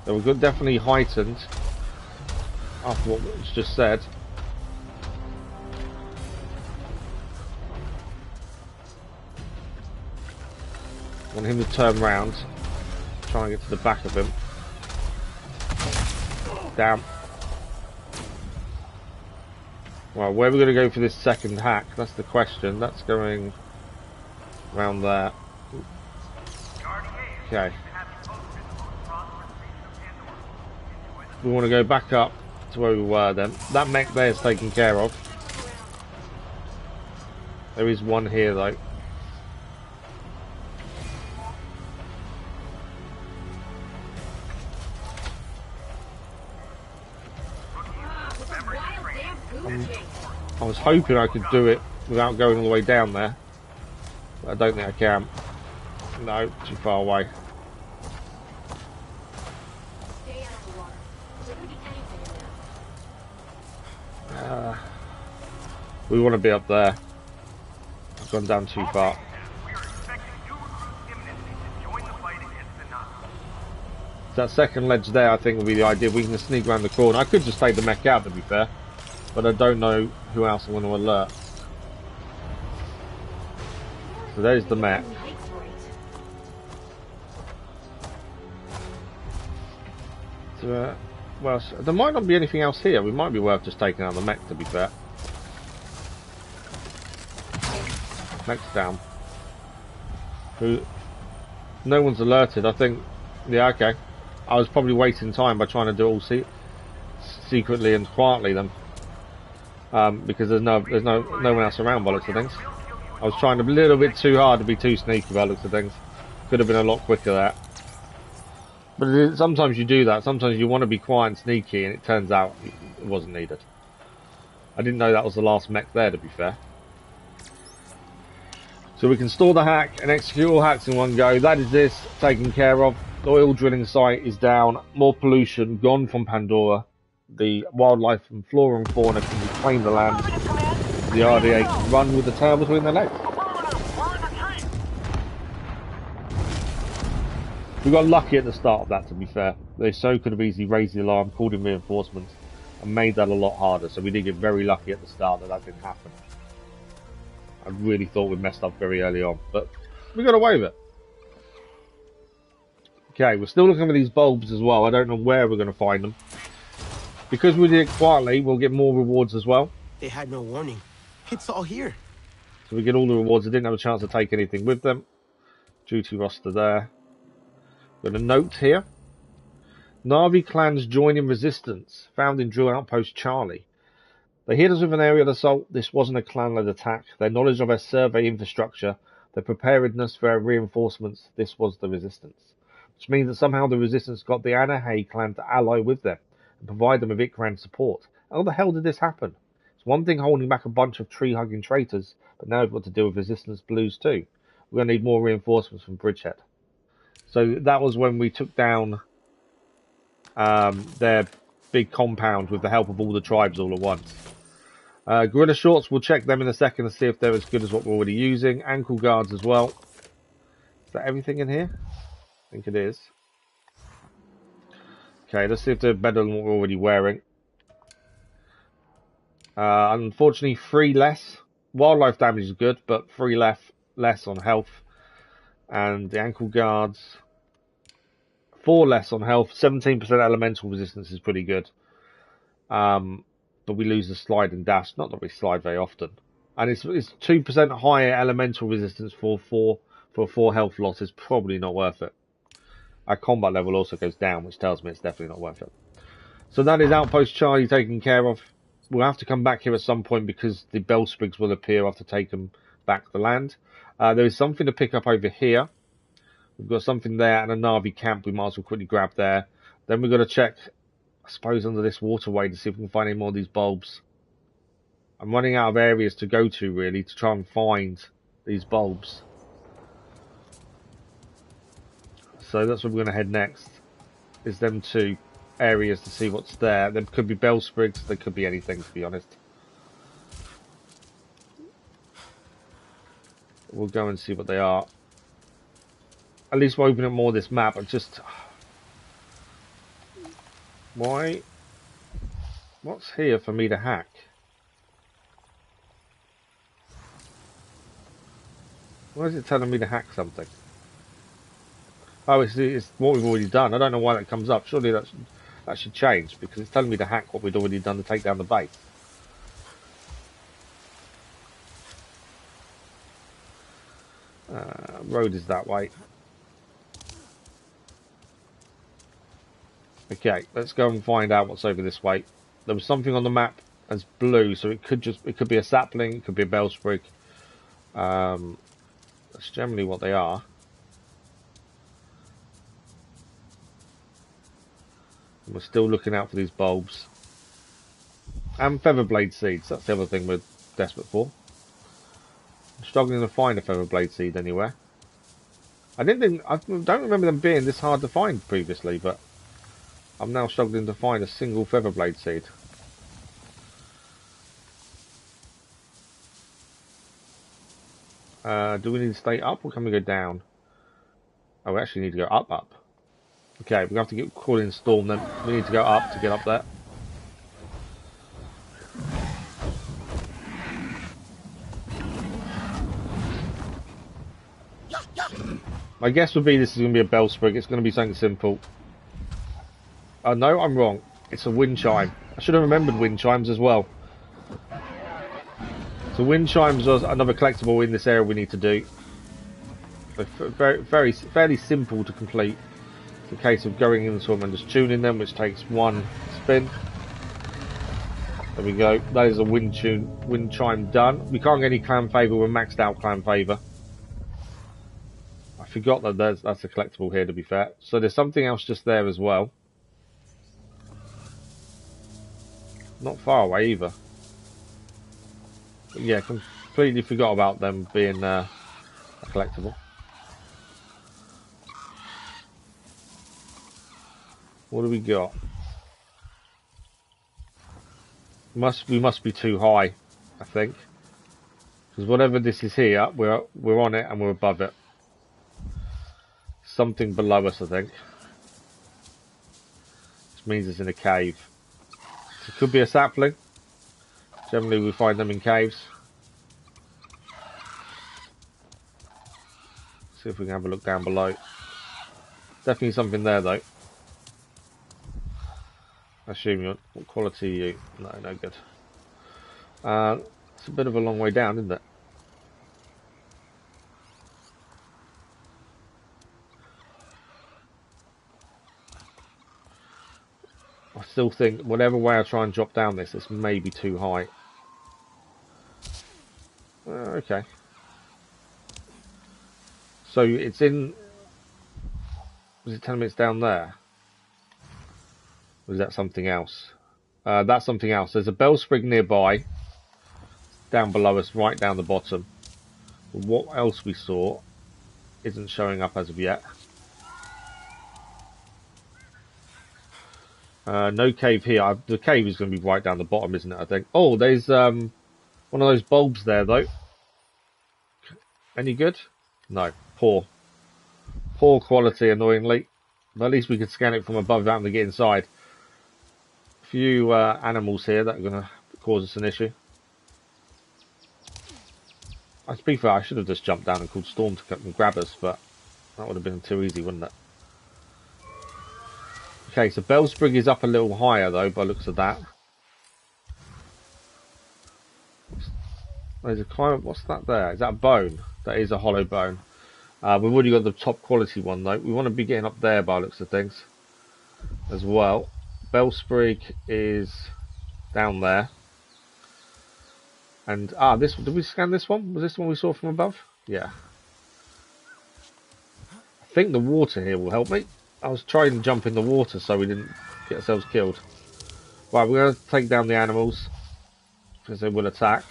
So we've got definitely heightened after what was just said. I want him to turn round, try and get to the back of him. Damn. Well, where are we going to go for this second hack? That's the question. That's going around there. Okay. We want to go back up to where we were then. That mech there is taken care of. There is one here though. I was hoping I could do it without going all the way down there, but I don't think I can. No, too far away. We want to be up there. I've gone down too far. That second ledge there, I think, will be the idea. We can sneak around the corner. I could just take the mech out, to be fair, but I don't know who else I want to alert. So there's the mech. So, well, there might not be anything else here. We might be worth just taking out the mech, to be fair. Mech's down. Who? No one's alerted. I think. Yeah, okay. I was probably wasting time by trying to do it all secretly and quietly then, because there's no one else around by looks of things. I was trying a little bit too hard to be too sneaky by looks of things. Could have been a lot quicker there. But sometimes you do that. Sometimes you want to be quiet and sneaky, and it turns out it wasn't needed. I didn't know that was the last mech there, to be fair. So we can store the hack and execute all hacks in one go. That is this taken care of. The oil drilling site is down. More pollution gone from Pandora. The wildlife and flora and fauna can reclaim the land. The RDA can run with the tail between their legs. We got lucky at the start of that, to be fair. They so could have easily raised the alarm, called in reinforcements, and made that a lot harder. So we did get very lucky at the start that didn't happen. I really thought we messed up very early on, but we got away with it. Okay, we're still looking for these bulbs as well. I don't know where we're going to find them. Because we did it quietly, we'll get more rewards as well. They had no warning. It's all here. So we get all the rewards. I didn't have a chance to take anything with them. Duty roster there. Got a note here. Na'vi clans join in resistance. Found in drill outpost Charlie. They hit us with an aerial assault. This wasn't a clan-led attack. Their knowledge of our survey infrastructure, their preparedness for our reinforcements, this was the resistance. Which means that somehow the resistance got the Anahe clan to ally with them and provide them with Ikran support. How the hell did this happen? It's one thing holding back a bunch of tree-hugging traitors, but now we've got to deal with resistance blues too. We're going to need more reinforcements from Bridgehead. So that was when we took down their big compound with the help of all the tribes all at once. Gorilla shorts, we'll check them in a second to see if they're as good as what we're already using. Ankle guards as well. Is that everything in here? I think it is. Okay, let's see if they're better than what we're already wearing. Unfortunately, 3 less. Wildlife damage is good, but 3 less on health. And the ankle guards, 4 less on health. 17% elemental resistance is pretty good. But we lose the slide and dash. Not that we slide very often. And it's 2% higher elemental resistance for 4 health loss is probably not worth it. Our combat level also goes down, which tells me it's definitely not worth it. So that is Outpost Charlie taken care of. We'll have to come back here at some point because the Bellsprigs will appear after taking back the land. There is something to pick up over here. We've got something there and a Na'vi camp we might as well quickly grab there. Then we've got to check, I suppose, under this waterway to see if we can find any more of these bulbs. I'm running out of areas to go to, really, to try and find these bulbs. So that's where we're going to head next, is them 2 areas to see what's there. There could be Bellsprigs, there could be anything, to be honest. We'll go and see what they are. At least we'll open up more of this map. Why? What's here for me to hack? Why is it telling me to hack something? Oh, it's what we've already done. I don't know why that comes up. Surely that should change, because it's telling me to hack what we'd already done to take down the base. Road is that way. Okay, let's go and find out what's over this way. There was something on the map as blue, so it could be a sapling, it could be a bellsprig. That's generally what they are. And we're still looking out for these bulbs. And featherblade seeds, that's the other thing we're desperate for. I'm struggling to find a featherblade seed anywhere. I don't remember them being this hard to find previously, but I'm now struggling to find a single featherblade seed. Do we need to stay up or can we go down? Oh, we actually need to go up. Okay, we're going to have to get caught in storm then. We need to go up to get up there. My guess would be this is going to be a bellsprig. It's going to be something simple. Oh no, I'm wrong. It's a wind chime. I should have remembered wind chimes as well. So wind chimes was another collectible in this area we need to do. Fairly simple to complete. It's a case of going into them and just tuning them, which takes 1 spin. There we go. That is a wind chime done. We can't get any clan favour. We're maxed out clan favour. I forgot that that's a collectible here, to be fair. So there's something else just there as well. Not far away either. But yeah, completely forgot about them being a collectible. What do we got? We must be too high, I think, because whatever this is here, we're on it and we're above it. Something below us, I think. Which means it's in a cave. So it could be a sapling. Generally, we find them in caves. See if we can have a look down below. Definitely something there, though. I assume you're... What quality are you? No good. It's a bit of a long way down, isn't it? I still think, whatever way I try and drop down this may be too high. Okay. So it's in... Was it 10 minutes down there? Or is that something else? That's something else. There's a bellsprig nearby. Down below us, right down the bottom. But what else we saw isn't showing up as of yet. No cave here. The cave is going to be right down the bottom, isn't it, I think? Oh, there's one of those bulbs there, though. Any good? No. Poor. Poor quality, annoyingly. But at least we could scan it from above without having to get inside. A few animals here that are going to cause us an issue. To be fair, I should have just jumped down and called Storm to come and grab us, but that would have been too easy, wouldn't it? Okay, so Bellsprig is up a little higher, though, by the looks of that. There's a climb. What's that there? Is that a bone? That is a hollow bone. We've already got the top quality one, though. We want to be getting up there by the looks of things as well. Bellsprig is down there. And, this one. Did we scan this one? Was this the one we saw from above? Yeah. I think the water here will help me. I was trying to jump in the water so we didn't get ourselves killed. Right, we're going to take down the animals because they will attack.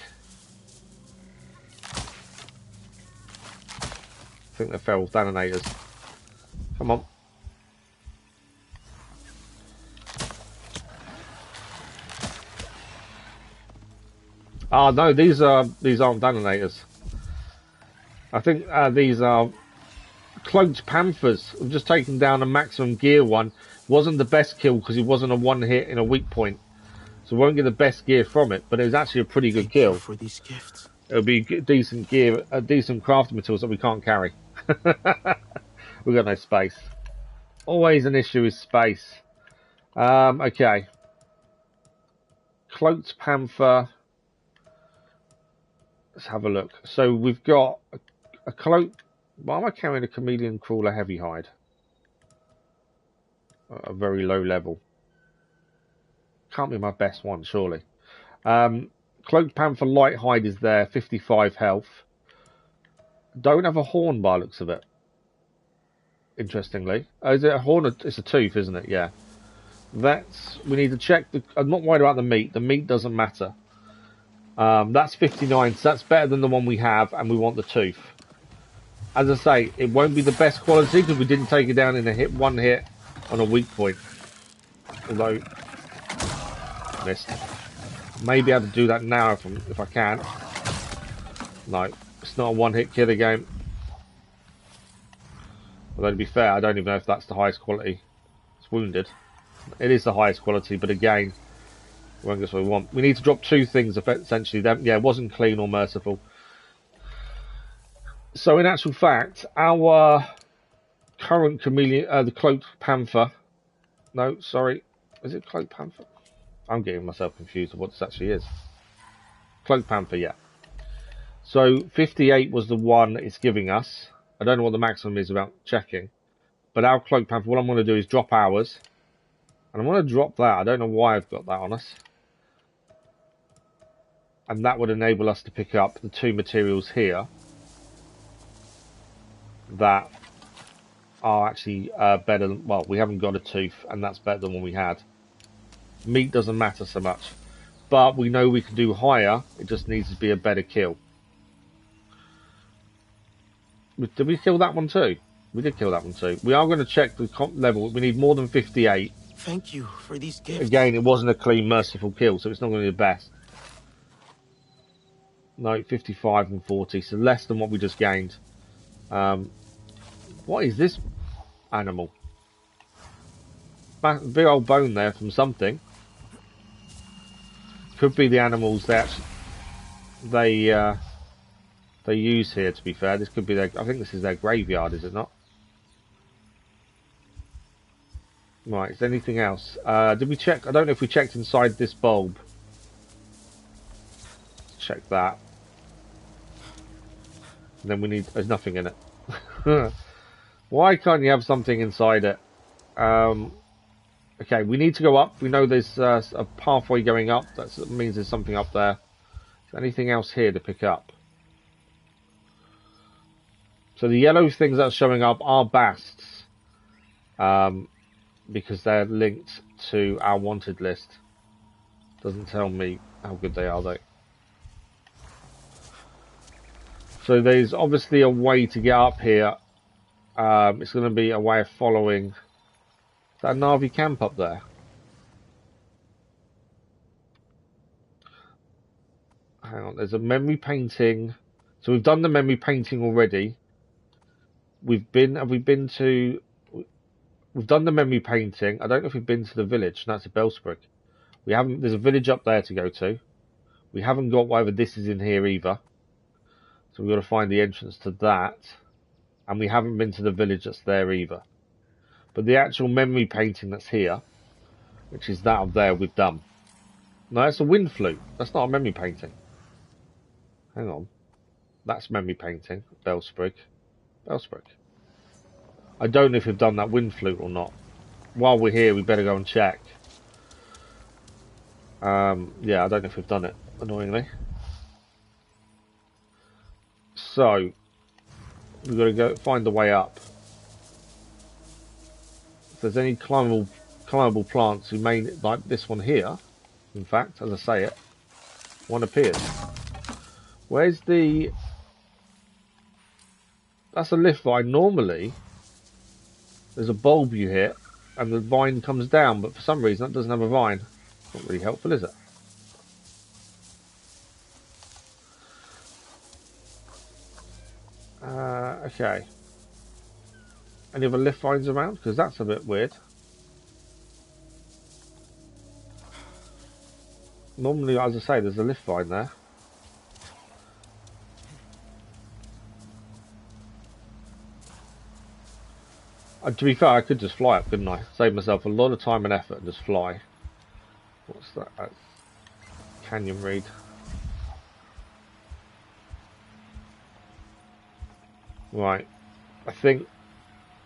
I think they're feral detonators. Come on. No, these aren't detonators. I think these are cloaked panthers. I've just taken down a maximum gear one. Wasn't the best kill because it wasn't a one hit in a weak point, so we won't get the best gear from it. But it was actually a pretty good kill. For these gifts. It'll be decent gear, decent crafting materials that we can't carry. We've got no space. Always an issue is space. Okay. Cloaked panther. Let's have a look. So we've got a cloak. Why am I carrying a chameleon crawler heavy hide? At a very low level. Can't be my best one, surely. Cloaked panther light hide is there, 55 health. Don't have a horn by the looks of it. Interestingly. Is it a horn? It's a tooth, isn't it? Yeah. We need to check. I'm not worried about the meat. The meat doesn't matter. That's 59, so that's better than the one we have, and we want the tooth. As I say, it won't be the best quality because we didn't take it down in one hit on a weak point. Although, missed. Maybe able to do that now if I can. No, it's not a one-hit killer game. Although to be fair, I don't even know if that's the highest quality. It's wounded. It is the highest quality, but again, we won't get what we want. We need to drop two things essentially. Yeah, it wasn't clean or merciful. So in actual fact, our current chameleon, the cloaked panther. No, sorry, is it cloaked panther? I'm getting myself confused with what this actually is. Cloaked panther, yeah. So 58 was the one it's giving us. I don't know what the maximum is without checking. But our cloaked panther, what I'm going to do is drop ours. And I'm going to drop that. I don't know why I've got that on us. And that would enable us to pick up the two materials here that are actually better than, well, we haven't got a tooth, and that's better than what we had. Meat doesn't matter so much, but we know we can do higher. It just needs to be a better kill. Did we kill that one too? We did kill that one too. We are going to check the comp level. We need more than 58. Thank you for these gifts. Again, it wasn't a clean, merciful kill, so it's not going to be the best. No, 55 and 40, so less than what we just gained. What is this animal? Big old bone there from something. Could be the animals that they use here. To be fair, this could be their. I think this is their graveyard, is it not? Right. Is there anything else? Did we check? I don't know if we checked inside this bulb. Let's check that. And then we need. There's nothing in it. Why can't you have something inside it? Okay, we need to go up. We know there's a pathway going up. That means there's something up there. Is there anything else here to pick up? So the yellow things that are showing up are Basts. Because they're linked to our wanted list. Doesn't tell me how good they are though. So there's obviously a way to get up here. It's going to be a way of following. Is that a Na'vi camp up there? hang on, there's a memory painting. So we've done the memory painting already. We've done the memory painting. I don't know if we've been to the village. That's a Bellsprig. We haven't, there's a village up there to go to. We haven't got whatever this is in here either. So we've got to find the entrance to that. And we haven't been to the village that's there either. But the actual memory painting that's here, which is that up there, we've done. No, that's a wind flute. That's not a memory painting. Hang on. That's memory painting. Bellsprig. Bellsprig. I don't know if we've done that wind flute or not. While we're here, we better go and check. Yeah, I don't know if we've done it, annoyingly. So, we've got to go find the way up. If there's any climbable plants, we may, like this one here, in fact, as I say it, one appears. Where's the... That's a lift vine. Normally, there's a bulb you hit, and the vine comes down, but for some reason that doesn't have a vine. Not really helpful, is it? Okay. Any other lift vines around? Because that's a bit weird. Normally, as I say, there's a lift vine there. To be fair, I could just fly up, couldn't I? Save myself a lot of time and effort and just fly. What's that? Canyon read. Right. I think...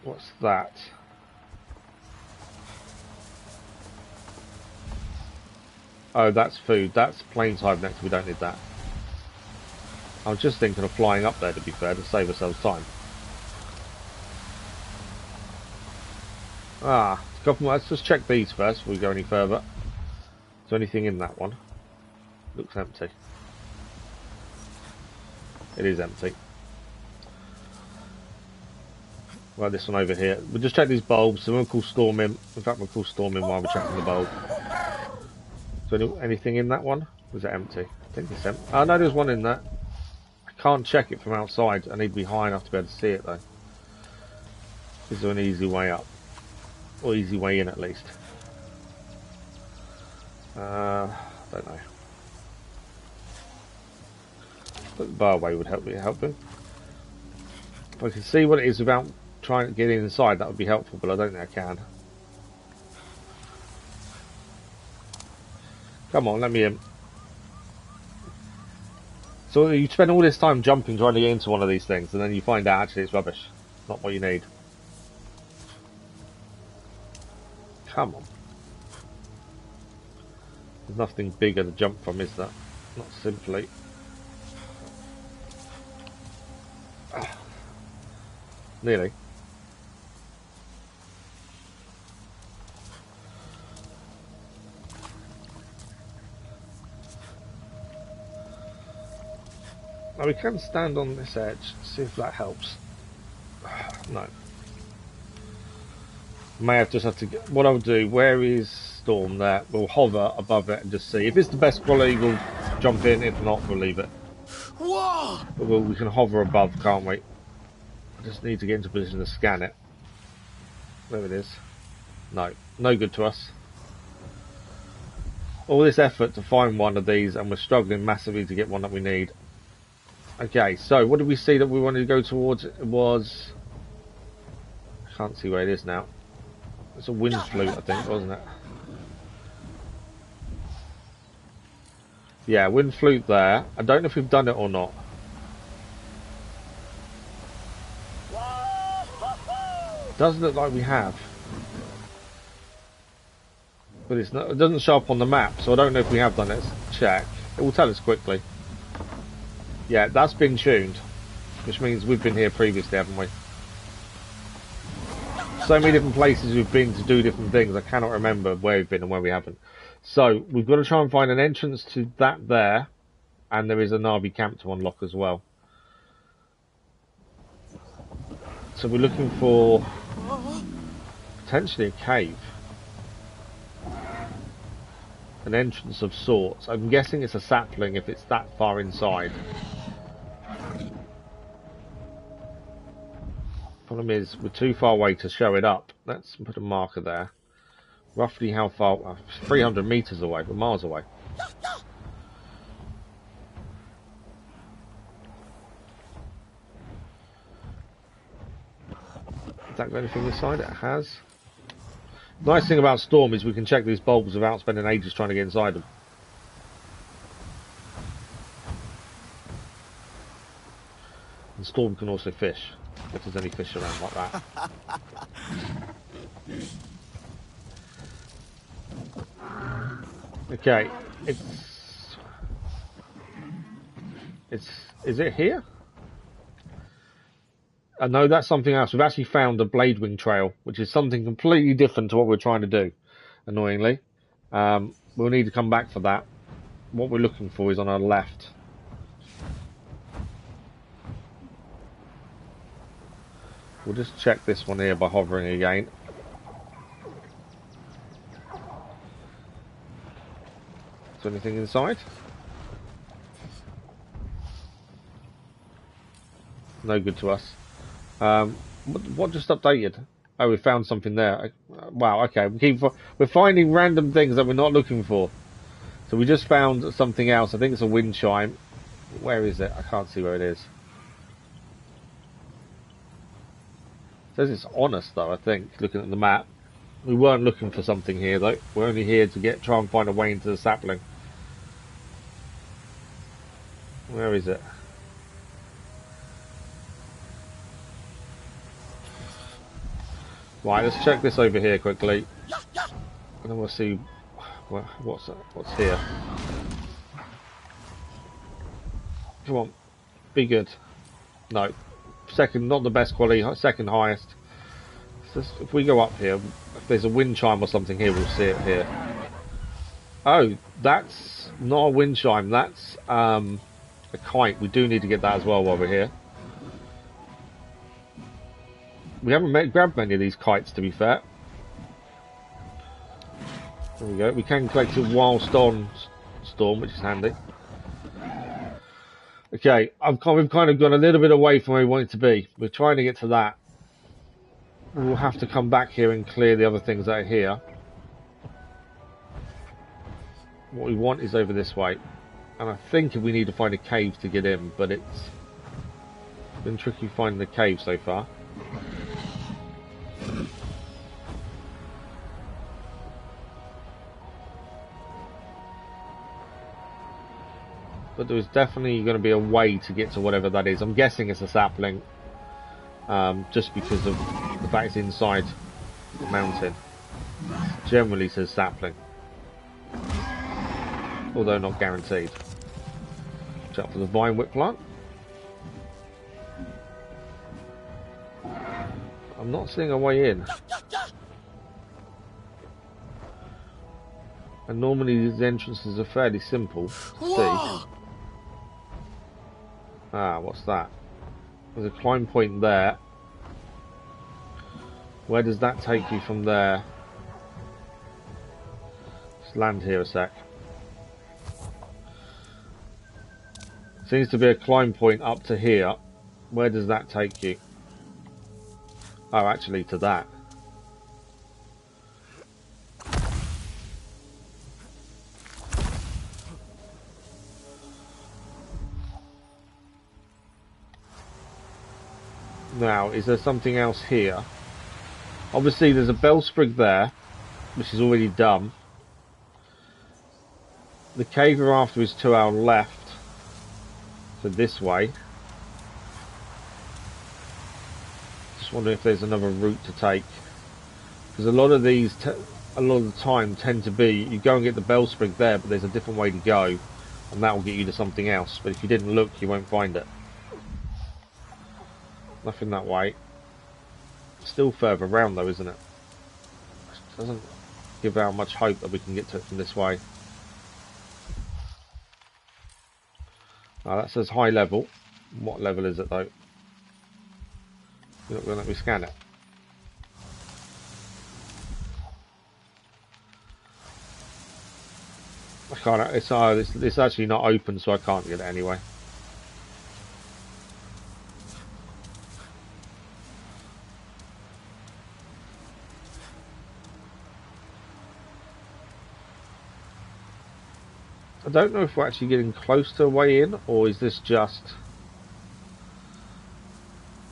What's that? Oh, that's food. That's plains hive next. We don't need that. I was just thinking of flying up there, to be fair, to save ourselves time. Ah, let's just check these first before we go any further. Is there anything in that one? Looks empty. It is empty. Right, this one over here. We'll just check these bulbs. So we'll call Storm in. In fact, we'll call Storm in while we're checking the bulb. So anything in that one? Was it empty? I think it's empty. Oh no, there's one in there. I can't check it from outside. I need to be high enough to be able to see it though. Is there an easy way up? Or easy way in at least? Don't know. But the barway would help me. If I can see what it is without trying to get inside, that would be helpful, but I don't think I can. Come on, let me in. So you spend all this time jumping trying to get into one of these things, and then you find out actually it's rubbish. Not what you need. Come on. There's nothing bigger to jump from, is there? Not simply. Ah. Nearly. Now we can stand on this edge, see if that helps. No. May have just have to get, what I'll do, where is Storm there? We'll hover above it and just see. If it's the best quality, we'll jump in. If not, we'll leave it. Whoa! But we can hover above, can't we? I just need to get into position to scan it. There it is. No, no good to us. All this effort to find one of these, and we're struggling massively to get one that we need. Okay, so what did we see that we wanted to go towards? It was... I can't see where it is now. It's a wind flute, I think, wasn't it? Yeah, wind flute there. I don't know if we've done it or not. It does look like we have. But it's not, it doesn't show up on the map, so I don't know if we have done it. Let's check. It will tell us quickly. Yeah, that's been tuned. Which means we've been here previously, haven't we? So many different places we've been to do different things. I cannot remember where we've been and where we haven't. So we've got to try and find an entrance to that there, and there is a Na'vi camp to unlock as well. So we're looking for potentially a cave. an entrance of sorts. I'm guessing it's a sapling if it's that far inside. Problem is, we're too far away to show it up. Let's put a marker there. Roughly how far? 300 meters away, but miles away. Has that got anything inside? It has. Nice thing about Storm is we can check these bulbs without spending ages trying to get inside them. And Storm can also fish, if there's any fish around like that. Okay, is it here? No, that's something else. We've actually found a blade wing trail, which is something completely different to what we're trying to do, annoyingly. We'll need to come back for that. What we're looking for is on our left. We'll just check this one here by hovering again. Is there anything inside? No good to us. What just updated? Oh, we found something there. Wow, okay. We're finding random things that we're not looking for. So we just found something else. I think it's a wind chime. Where is it? I can't see where it is. It says it's on us though, I think, looking at the map. We weren't looking for something here though. We're only here to try and find a way into the sapling. Where is it? Right, let's check this over here quickly, and then we'll see what's here. Come on, be good. No, second, not the best quality, second highest. If we go up here, if there's a wind chime or something here, we'll see it here. Oh, that's not a wind chime, that's a kite. We do need to get that as well while we're here. We haven't grabbed many of these kites, to be fair. There we go. We can collect it whilst on Storm, which is handy. Okay, we've kind of gone a little bit away from where we want it to be. We're trying to get to that. We'll have to come back here and clear the other things that are here. What we want is over this way. And I think we need to find a cave to get in, but it's been tricky finding the cave so far. But there's definitely going to be a way to get to whatever that is. I'm guessing it's a sapling, just because of the fact it's inside the mountain. Generally says sapling, although not guaranteed. Watch out for the vine whip plant. I'm not seeing a way in. And normally these entrances are fairly simple to see. Ah, what's that? There's a climb point there. Where does that take you from there? Just land here a sec. Seems to be a climb point up to here. Where does that take you? Oh, actually to that. Now, is there something else here? Obviously there's a bellsprig there, which is already done. The cave we're after is to our left, so this way. Just wondering if there's another route to take, because a lot of these, a lot of the time, tend to be you go and get the bellsprig there, but there's a different way to go, and that will get you to something else. But if you didn't look, you won't find it. Nothing that way. Still further around though, isn't it? Doesn't give out much hope that we can get to it from this way. That says high level. What level is it though? You're not going to let me scan it. I can't. It's actually not open, so I can't get it anyway. I don't know if we're actually getting close to a way in, or is this just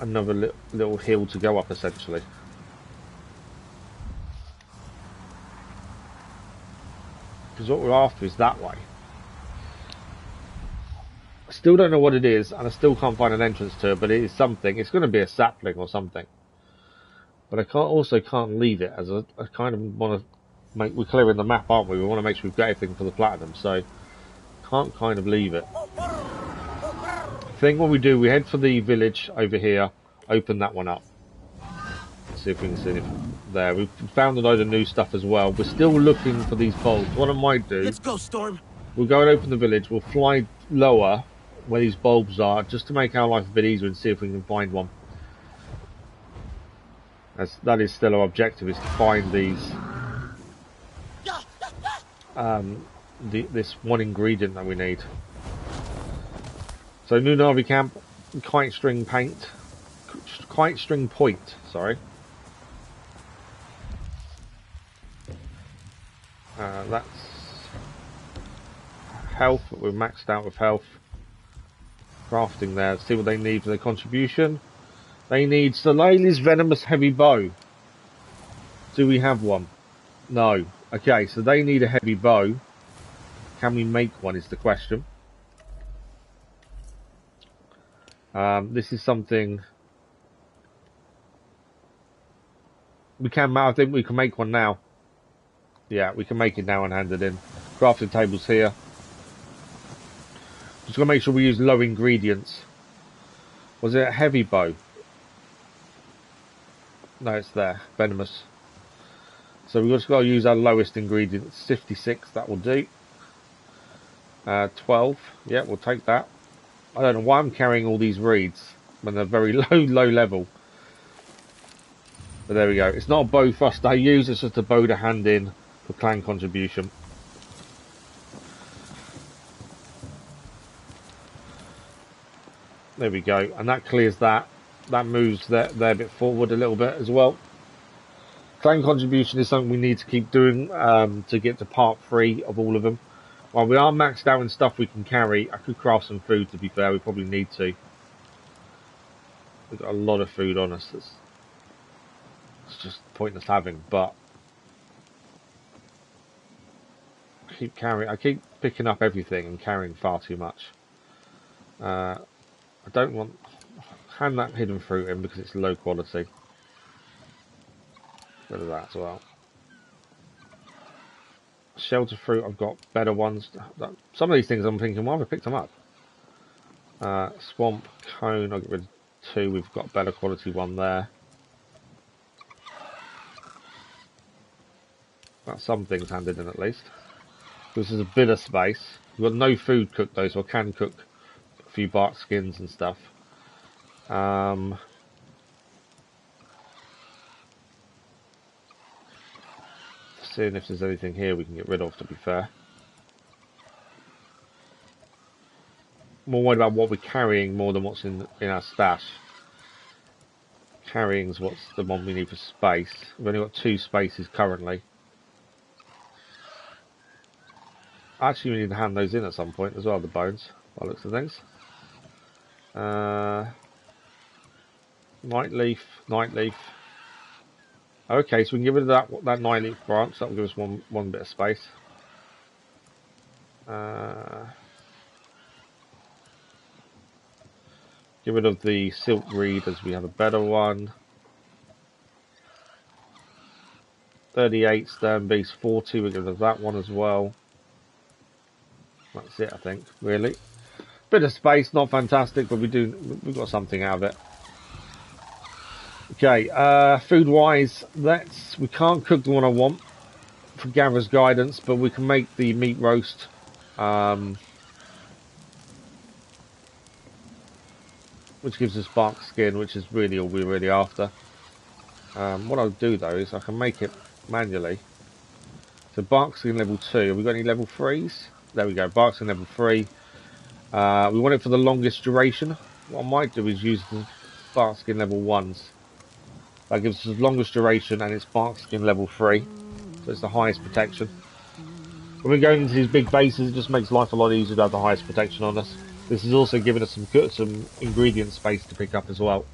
another little hill to go up, essentially. Because what we're after is that way. I still don't know what it is, and I still can't find an entrance to it, but it is something. It's going to be a sapling or something. But I can't leave it, as I kind of want to make... We're clearing the map, aren't we? We want to make sure we've got everything for the platinum, so can't kind of leave it. I think what we do, we head for the village over here, open that one up. See if we can see anything there. We've found a load of new stuff as well. We're still looking for these bulbs. What I might do... Let's go, Storm. We'll go and open the village. We'll fly lower where these bulbs are, just to make our life a bit easier and see if we can find one. That is still our objective, is to find these... this one ingredient that we need. So, new Navi camp, kite string point, sorry. That's health, but we're maxed out with health. Crafting there, let's see what they need for their contribution. They need Solalie's venomous heavy bow. Do we have one? No. Okay, so they need a heavy bow. Can we make one is the question. This is something we can. I think we can make one now. Yeah, we can make it now and hand it in. Crafting tables here. Just gotta make sure we use low ingredients. Was it a heavy bow? No, it's there. Venomous. So we've just got to use our lowest ingredient. 56, that will do. 12. Yeah, we'll take that. I don't know why I'm carrying all these reeds when they're very low level. But there we go. It's not a bow for us to use, it's just a bow to hand in for clan contribution. There we go. And that clears that. That moves there a bit forward a little bit as well. Clan contribution is something we need to keep doing to get to part 3 of all of them. While we are maxed out in stuff we can carry, I could craft some food, to be fair. We probably need to. We've got a lot of food on us. It's just pointless having, but I keep picking up everything and carrying far too much. I don't want... Hand that hidden fruit in because it's low quality. Rid of that as well. Shelter fruit, I've got better ones. Some of these things I'm thinking, why have I picked them up? Swamp cone, I'll get rid of 2. We've got better quality one there. That's some things handed in at least. This is a bit of space. We've got no food cooked though, so I can cook a few bark skins and stuff. Seeing if there's anything here we can get rid of, to be fair. More worried about what we're carrying more than what's in our stash. Carrying's what's the one we need for space. We've only got 2 spaces currently. Actually, we need to hand those in at some point as well, the bones, by the looks of things. Nightleaf. Okay, so we can get rid of that nightleaf branch. That will give us one bit of space. Get rid of the silk reed as we have a better one. 38 stern beast, 40. We'll get rid of that one as well. That's it, I think. Really, bit of space, not fantastic, but we've got something out of it. Okay, food wise, we can't cook the one I want for Gatherer's guidance, but we can make the meat roast. Which gives us bark skin, which is really all we're really after. What I'll do though is I can make it manually. So bark skin level 2. Have we got any level 3s? There we go. Bark skin level 3. We want it for the longest duration. What I might do is use the bark skin level 1s. That gives us the longest duration, and it's bark skin level 3. So it's the highest protection. When we're going into these big bases, it just makes life a lot easier to have the highest protection on us. This is also giving us some ingredient space to pick up as well.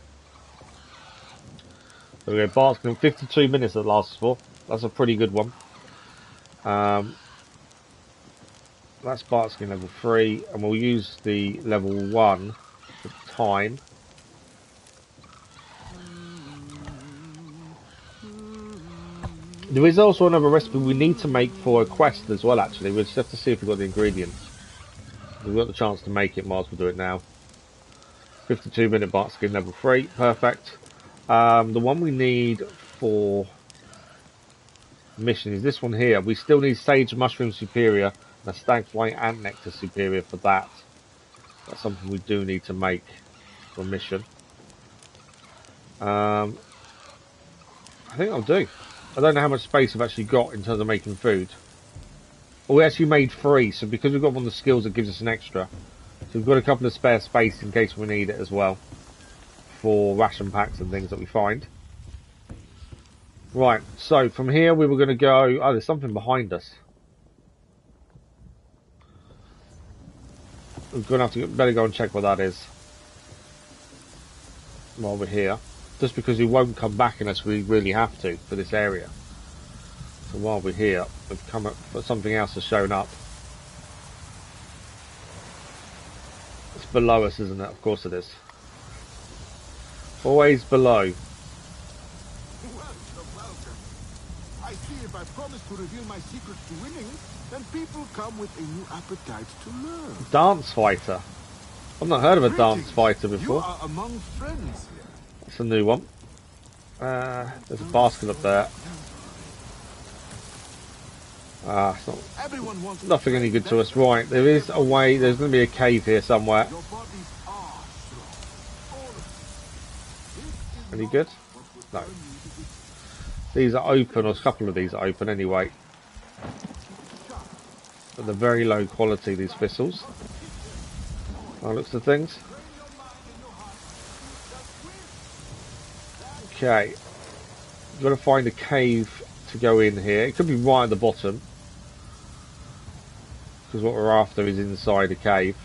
So we go bark skin, 52 minutes that lasts for. That's a pretty good one. That's bark skin level 3, and we'll use the level 1 for time. There is also another recipe we need to make for a quest as well, actually. We'll just have to see if we've got the ingredients. If we've got the chance to make it, might as well do it now. 52 minute bark skin level 3, perfect. The one we need for mission is this one here. We still need Sage Mushroom Superior and a Stagfly Ant Nectar Superior for that. That's something we do need to make for a mission. I think I'll do. I don't know how much space I've actually got in terms of making food. Well, we actually made 3, so because we've got one of the skills, it gives us an extra. So we've got a couple of spare space in case we need it as well. For ration packs and things that we find. Right, so from here we were going to go... Oh, there's something behind us. We're going to have to better go and check what that is. While we're here. Just because we won't come back unless we really have to for this area. So while we're here, we've come up, but something else has shown up. It's below us, isn't it? Of course it is. Always below. Welcome. I see if I promise to reveal my secrets to winning, then people come with a new appetite to learn. Dance fighter. I've not heard of a dance fighter before. You are among friends here. It's a new one. There's a basket up there. It's not, Everyone wants nothing any good to us. Right, there is a way. There's going to be a cave here somewhere. Your bodies are strong. Any good? No. These are open, or a couple of these are open anyway. But they're very low quality, these thistles. By the looks of things. Okay. We've got to find a cave to go in here. It could be right at the bottom. Because what we're after is inside a cave.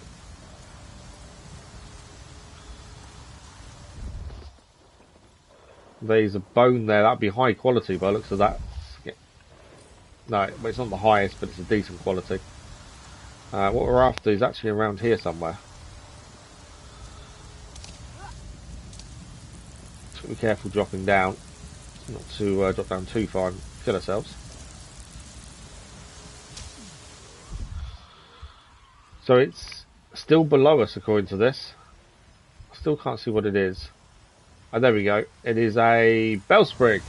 There's a bone there. That'd be high quality by the looks of that. No, but it's not the highest, but it's a decent quality. What we're after is actually around here somewhere. So be careful dropping down. Not to drop down too far and kill ourselves. So it's still below us according to this. I still can't see what it is. Oh, there we go. It is a bellsprig.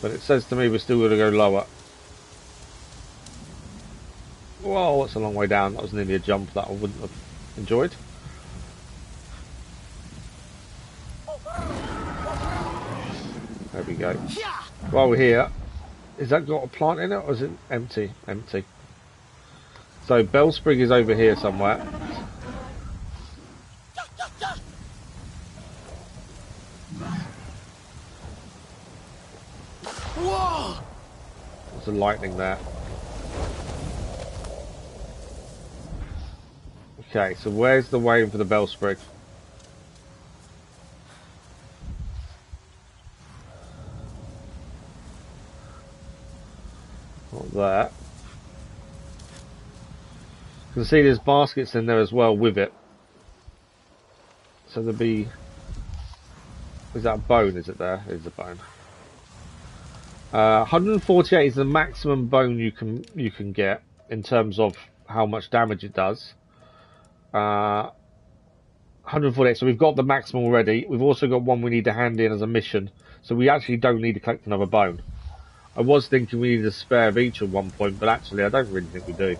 But it says to me we're still going to go lower. Whoa, that's a long way down. That was nearly a jump that I wouldn't have enjoyed. There we go. While we're here, is that got a plant in it or is it empty? Empty. So bellsprig is over here somewhere. Whoa! There's a lightning there. Okay, so where's the way for the bellsprig? Not there. You can see there's baskets in there as well with it. So there'll be... Is that a bone? Is it there? It is a bone. 148 is the maximum bone you can get in terms of how much damage it does. 148. So we've got the maximum already. We've also got one we need to hand in as a mission. So we actually don't need to collect another bone. I was thinking we needed a spare of each at one point, but actually I don't really think we do.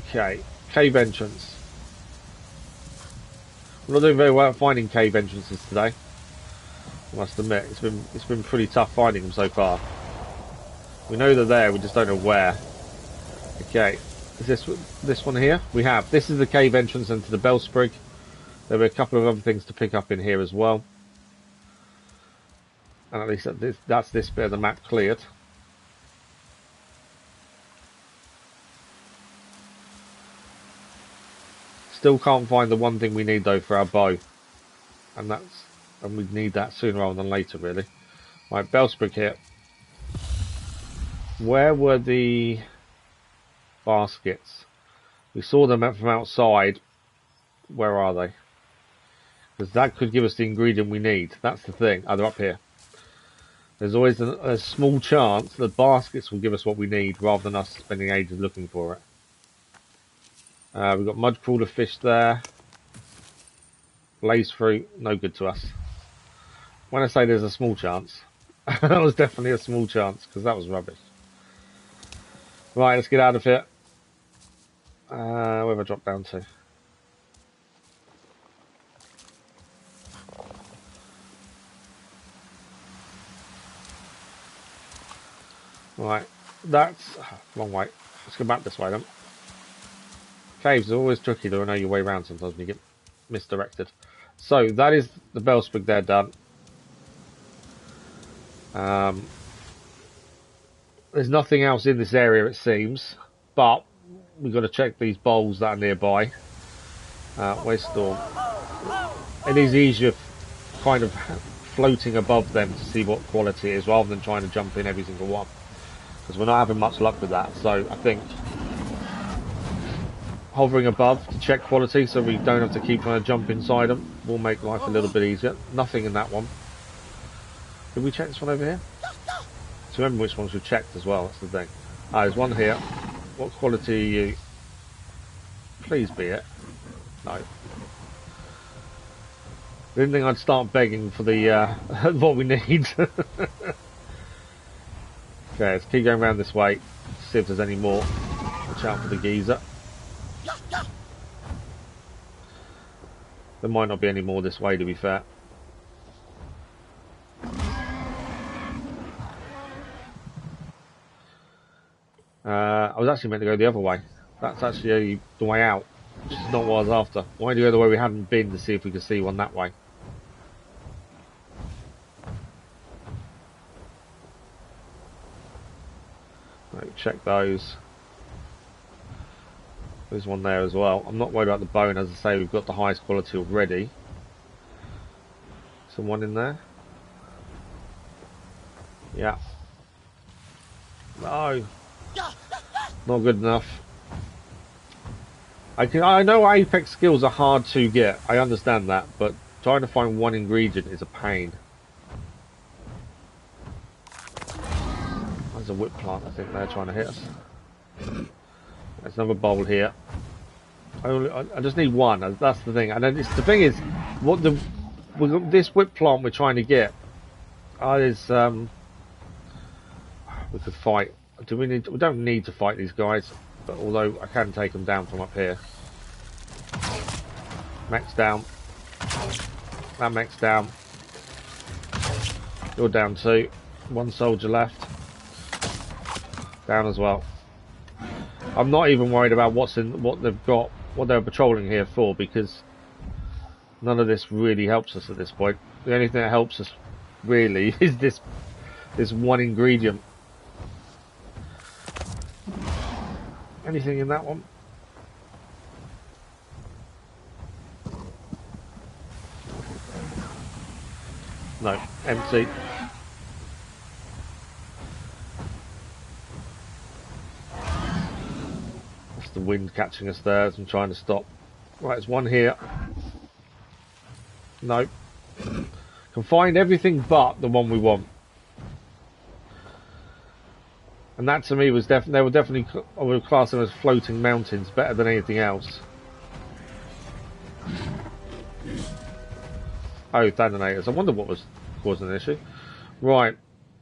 Okay, cave entrance. We're not doing very well at finding cave entrances today. I must admit, it's been pretty tough finding them so far. We know they're there, we just don't know where. Okay, is this one here? We have. This is the cave entrance into the Bellsprig. There were a couple of other things to pick up in here as well. And at least that's this bit of the map cleared. Still can't find the one thing we need though for our bow. And we need that sooner rather than later really. Right, Bellsprig here. Where were the baskets? We saw them from outside. Where are they? Because that could give us the ingredient we need. That's the thing. Oh, they're up here. There's always a small chance that baskets will give us what we need rather than us spending ages looking for it. We've got mudcrawler fish there. Blaze fruit, no good to us. When I say there's a small chance, that was definitely a small chance because that was rubbish. Right, let's get out of here. Where have I dropped down to? Right, that's wrong way. Let's go back this way then. Caves are always tricky to know your way around sometimes when you get misdirected. So that is the Bellsprig there done. There's nothing else in this area it seems, but we've got to check these bowls that are nearby. Where's Storm? It is easier kind of floating above them to see what quality it is rather than trying to jump in every single one. Because we're not having much luck with that, so I think hovering above to check quality so we don't have to keep trying to jump inside them will make life a little bit easier. Nothing in that one. Did we check this one over here? To remember which ones we checked as well, that's the thing. There's one here. What quality are you? Please be it. No. Didn't think I'd start begging for the what we need. Okay, let's keep going around this way. See if there's any more. Watch out for the geezer. There might not be any more this way, to be fair. I was actually meant to go the other way. That's actually the way out, which is not what I was after. I wanted to go the way we hadn't been to see if we could see one that way. Right, check those. There's one there as well. I'm not worried about the bone, as I say, we've got the highest quality already. Someone in there? Yeah. No. Not good enough. I know Apex skills are hard to get. I understand that, but trying to find one ingredient is a pain. There's a whip plant, I think they're trying to hit us. There's another bowl here. I just need one. That's the thing. And then the thing is, this whip plant we're trying to get is we could fight. We don't need to fight these guys, but although I can take them down from up here. Max down. That max down. You're down too. One soldier left. Down as well. I'm not even worried about what they've got, what they're patrolling here for, because none of this really helps us at this point. The only thing that helps us really is this one ingredient. Anything in that one? No, empty. That's the wind catching us there as I'm trying to stop. Right, there's one here. No. Can find everything but the one we want. And that to me was definitely, they were definitely, I would class them as floating mountains better than anything else. Oh, detonators. I wonder what was causing an issue. Right.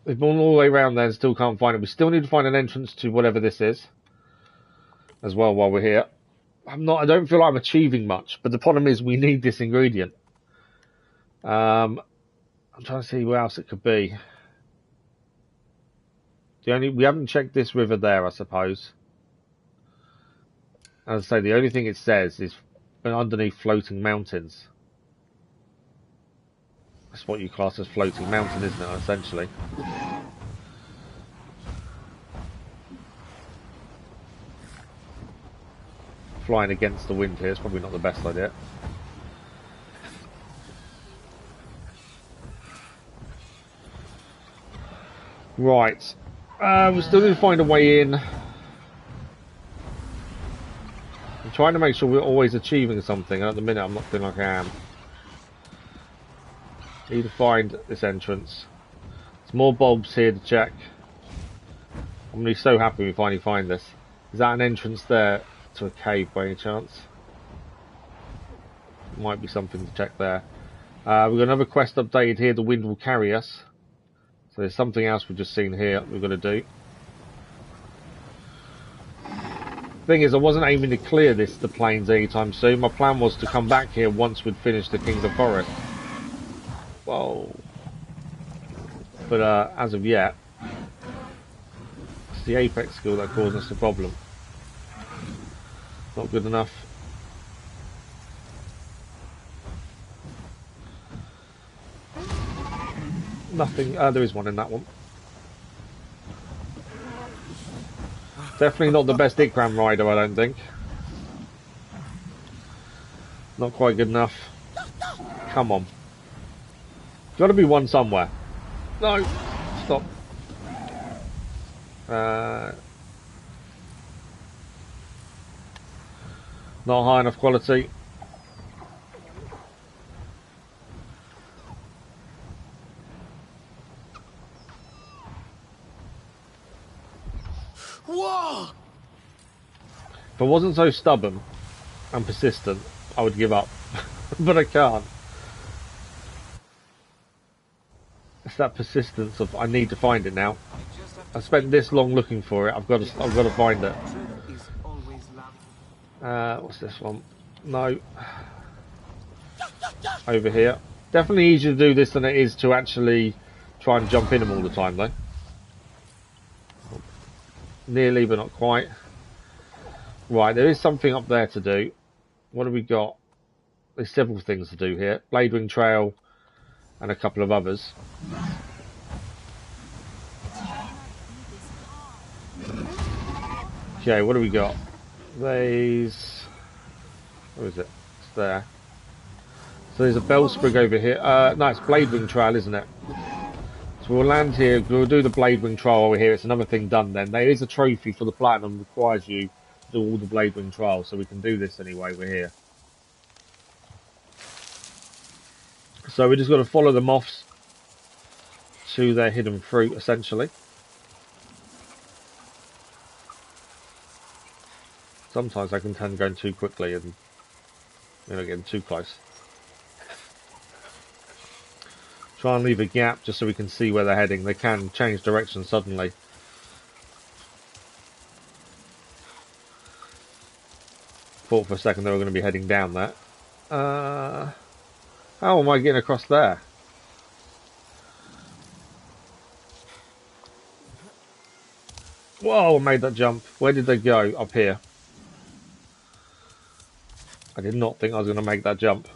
We've gone all the way around there and still can't find it. We still need to find an entrance to whatever this is. As well while we're here. I don't feel like I'm achieving much, but the problem is we need this ingredient. I'm trying to see where else it could be. We haven't checked this river there, I suppose. As I say, the only thing it says is underneath floating mountains. That's what you class as floating mountain, isn't it, essentially? Flying against the wind here is probably not the best idea. Right. We still need to find a way in. I'm trying to make sure we're always achieving something, and at the minute I'm not feeling like I am. Need to find this entrance. There's more bulbs here to check. I'm going to be so happy we finally find this. Is that an entrance there to a cave by any chance? Might be something to check there. We've got another quest updated here. The wind will carry us. So there's something else we've just seen here we've got to do. Thing is, I wasn't aiming to clear the plains anytime soon. My plan was to come back here once we'd finished the Kingdom Forest. Whoa. But as of yet, it's the Apex skill that caused us the problem. Not good enough. Nothing. There is one in that one. Definitely not the best Ikram rider, I don't think. Not quite good enough. Come on. Got to be one somewhere. No. Stop. Not high enough quality. Whoa! If I wasn't so stubborn and persistent, I would give up. But I can't. It's that persistence of I need to find it now. I spent this long looking for it. I've got to find it. What's this one? No. Over here. Definitely easier to do this than it is to actually try and jump in them all the time, though. Nearly, but not quite. Right, there is something up there to do. What have we got? There's several things to do here. Blade Wing Trail and a couple of others. Okay, what do we got? There's... Where is it? It's there. So there's a bell sprig over here. No, it's Blade Wing Trail, isn't it? So we'll land here. We'll do the Blade Wing Trail over here. It's another thing done then. There is a trophy for the Platinum. Requires you to do all the Blade Wing Trials. So we can do this anyway. We're here. So we just got to follow the moths to their hidden fruit, essentially. Sometimes I can tend to go too quickly and getting too close. Try and leave a gap just so we can see where they're heading. They can change direction suddenly. Thought for a second they were going to be heading down there. How am I getting across there? Whoa, I made that jump. Where did they go? Up here. I did not think I was going to make that jump.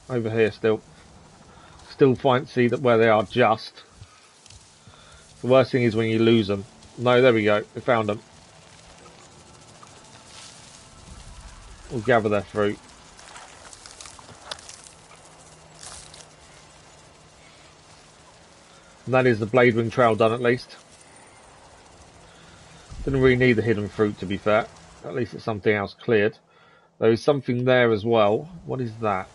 Over here still. Still see that where they are just. The worst thing is when you lose them. No, there we go. We found them. We'll gather their fruit. And that is the Blade Wing Trail done at least. Didn't really need the hidden fruit to be fair. At least it's something else cleared. There is something there as well. What is that?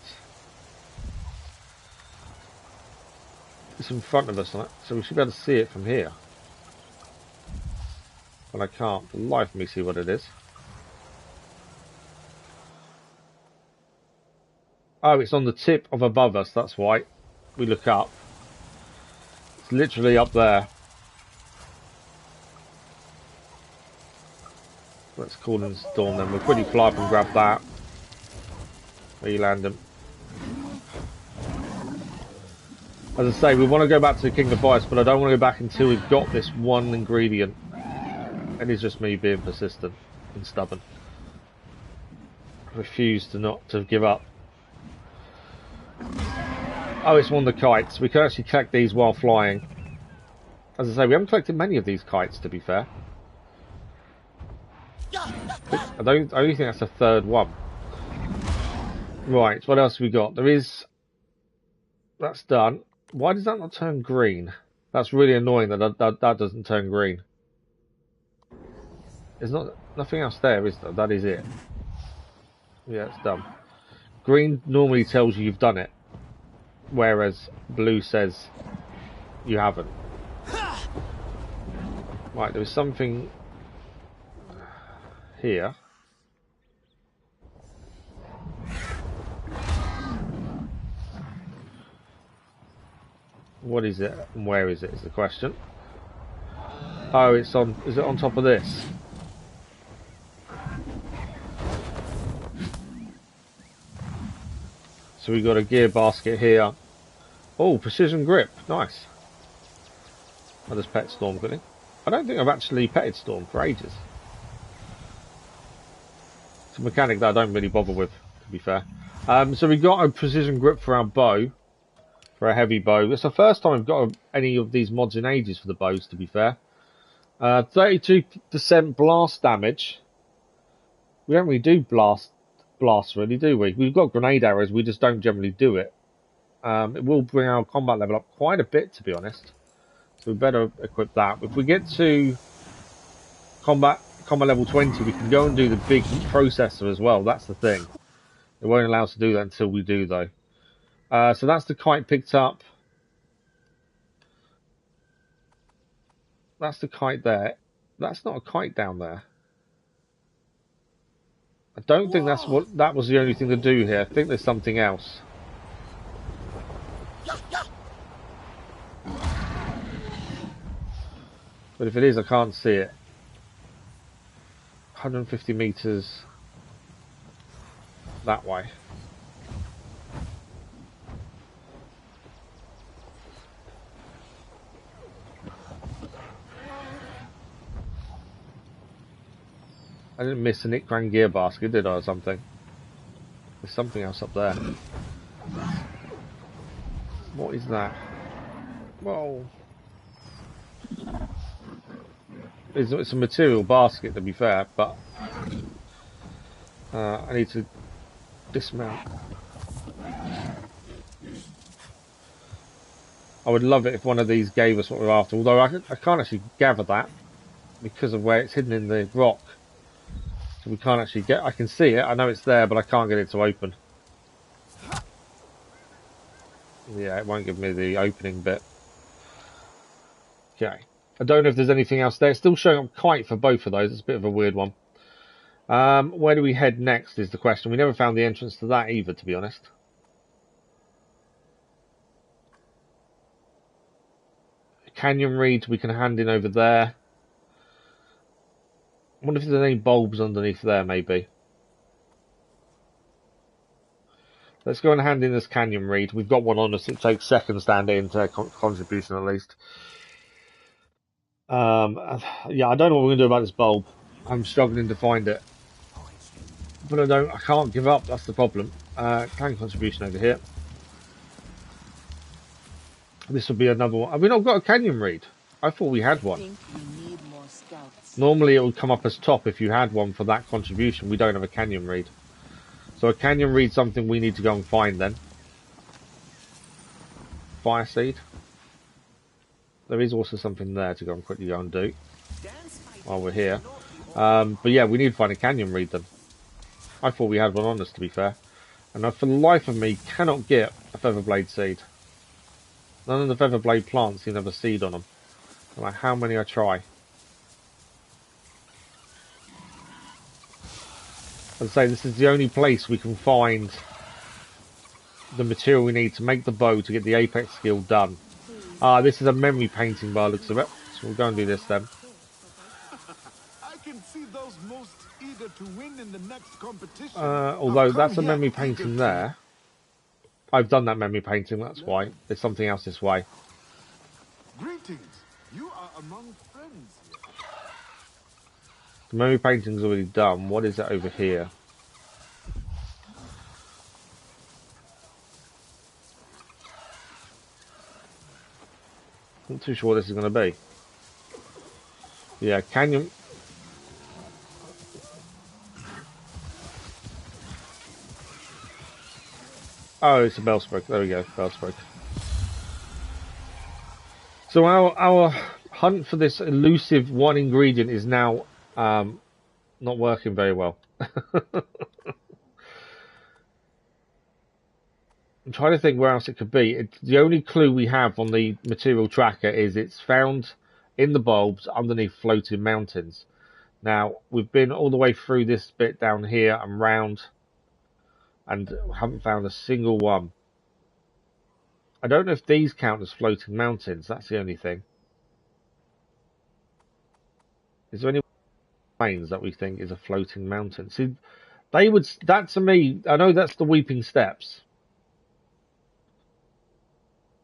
It's in front of us, so we should be able to see it from here. But I can't for the life of me see what it is. Oh, it's on the tip of above us, that's why. We look up. It's literally up there. Let's call in the storm then. We'll quickly fly up and grab that. Where you land them. As I say, we want to go back to the King of Ice, but I don't want to go back until we've got this one ingredient. And it's just me being persistent and stubborn. I refuse to give up. Oh, it's one of the kites. We can actually collect these while flying. As I say, we haven't collected many of these kites, to be fair. I only think that's the third one. Right, what else have we got? There is... That's done. Why does that not turn green? That's really annoying that doesn't turn green. There's nothing else there, is there? That is it. Yeah, it's done. Green normally tells you you've done it, whereas blue says you haven't. Right, there was something here. What is it and where is it is the question. Oh, it's on... Is it on top of this? So we've got a gear basket here. Oh, precision grip. Nice. I'll just pet Storm quickly. I don't think I've actually petted Storm for ages. It's a mechanic that I don't really bother with, to be fair. So we've got a precision grip for our bow. For a heavy bow. It's the first time I've got any of these mods in ages for the bows, to be fair. 32% blast damage. We don't really do blasts really, do we? We've got grenade arrows, we just don't generally do it. It will bring our combat level up quite a bit, to be honest. So we better equip that. If we get to combat level 20, we can go and do the big processor as well. That's the thing. It won't allow us to do that until we do, though. So that's the kite picked up. That's the kite there. That's not a kite down there. I don't think that was the only thing to do here. I think there's something else. But if it is, I can't see it. 150 meters that way. I didn't miss a Nick Grand gear basket, did I, or something? There's something else up there. What is that? Whoa. It's a material basket, to be fair, but I need to dismount. I would love it if one of these gave us what we're after, although I can't actually gather that because of where it's hidden in the rock. So we can't actually get... I can see it, I know it's there, but I can't get it to open. Yeah, it won't give me the opening bit. Okay. I don't know if there's anything else there. It's still showing up kite for both of those. It's a bit of a weird one. Where do we head next is the question. We never found the entrance to that either, to be honest. Canyon reed we can hand in over there. I wonder if there's any bulbs underneath there, maybe. Let's go and hand in this canyon reed. We've got one on us. It takes seconds to hand it into contribution, at least. Yeah, I don't know what we're going to do about this bulb. I'm struggling to find it. But I can't give up, that's the problem. Can contribution over here. This will be another one. Have we not got a canyon reed? I thought we had one. Normally it would come up as top if you had one for that contribution. We don't have a canyon reed. So a canyon reed something we need to go and find then. Fire seed. There is also something there to go and quickly go and do while we're here. But yeah, we need to find a canyon reed then. I thought we had one on us, to be fair. And I, for the life of me, cannot get a featherblade seed. None of the featherblade plants seem to have a seed on them. No matter how many I try. As I say, this is the only place we can find the material we need to make the bow to get the apex skill done. This is a memory painting by the looks of it. So we'll go and do this then. I can see those most eager to win in the next competition. Although that's a memory painting there. I've done that memory painting, that's why. There's something else this way. Greetings. You are among friends here. The memory painting's already done. What is it over here? Not too sure what this is going to be. Yeah, canyon. Oh, it's a bellsproke. There we go, bellsproke. So our hunt for this elusive one ingredient is now not working very well. I'm trying to think where else it could be. The only clue we have on the material tracker is it's found in the bulbs underneath floating mountains. Now, we've been all the way through this bit down here and round and haven't found a single one. I don't know if these count as floating mountains. That's the only thing. Is there any plains that we think is a floating mountain? See, they would. That to me, I know that's the Weeping Steps.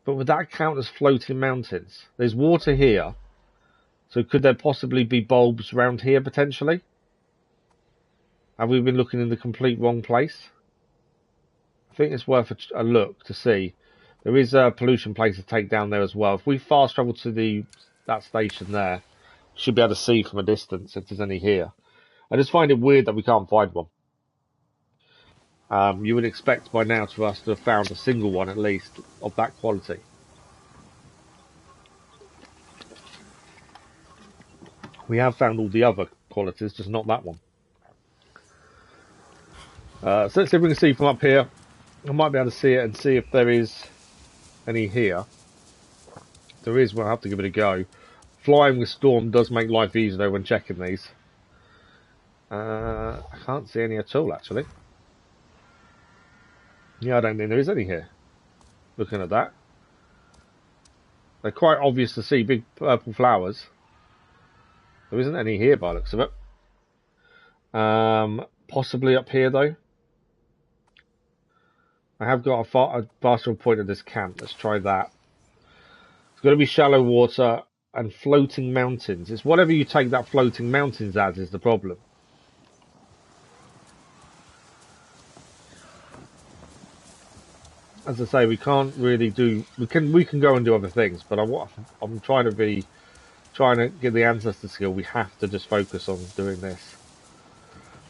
But would that count as floating mountains? There's water here. So could there possibly be bulbs around here potentially? Have we been looking in the complete wrong place? I think it's worth a look to see. There is a pollution place to take down there as well. If we fast travel to that station there, should be able to see from a distance if there's any here. I just find it weird that we can't find one. You would expect by now for us to have found a single one at least of that quality. We have found all the other qualities, just not that one. So let's see if we can see from up here. I might be able to see it and see if there is any here. If there is, we'll have to give it a go. Flying with Storm does make life easier though when checking these. I can't see any at all actually. Yeah, I don't think there is any here. Looking at that. They're quite obvious to see, big purple flowers. There isn't any here by the looks of it. Possibly up here though. I have got a pastoral point at this camp. Let's try that. It's going to be shallow water and floating mountains. It's whatever you take that floating mountains as is the problem. As I say, we can't really do. We can go and do other things, but I'm trying to get the ancestor skill. We have to just focus on doing this,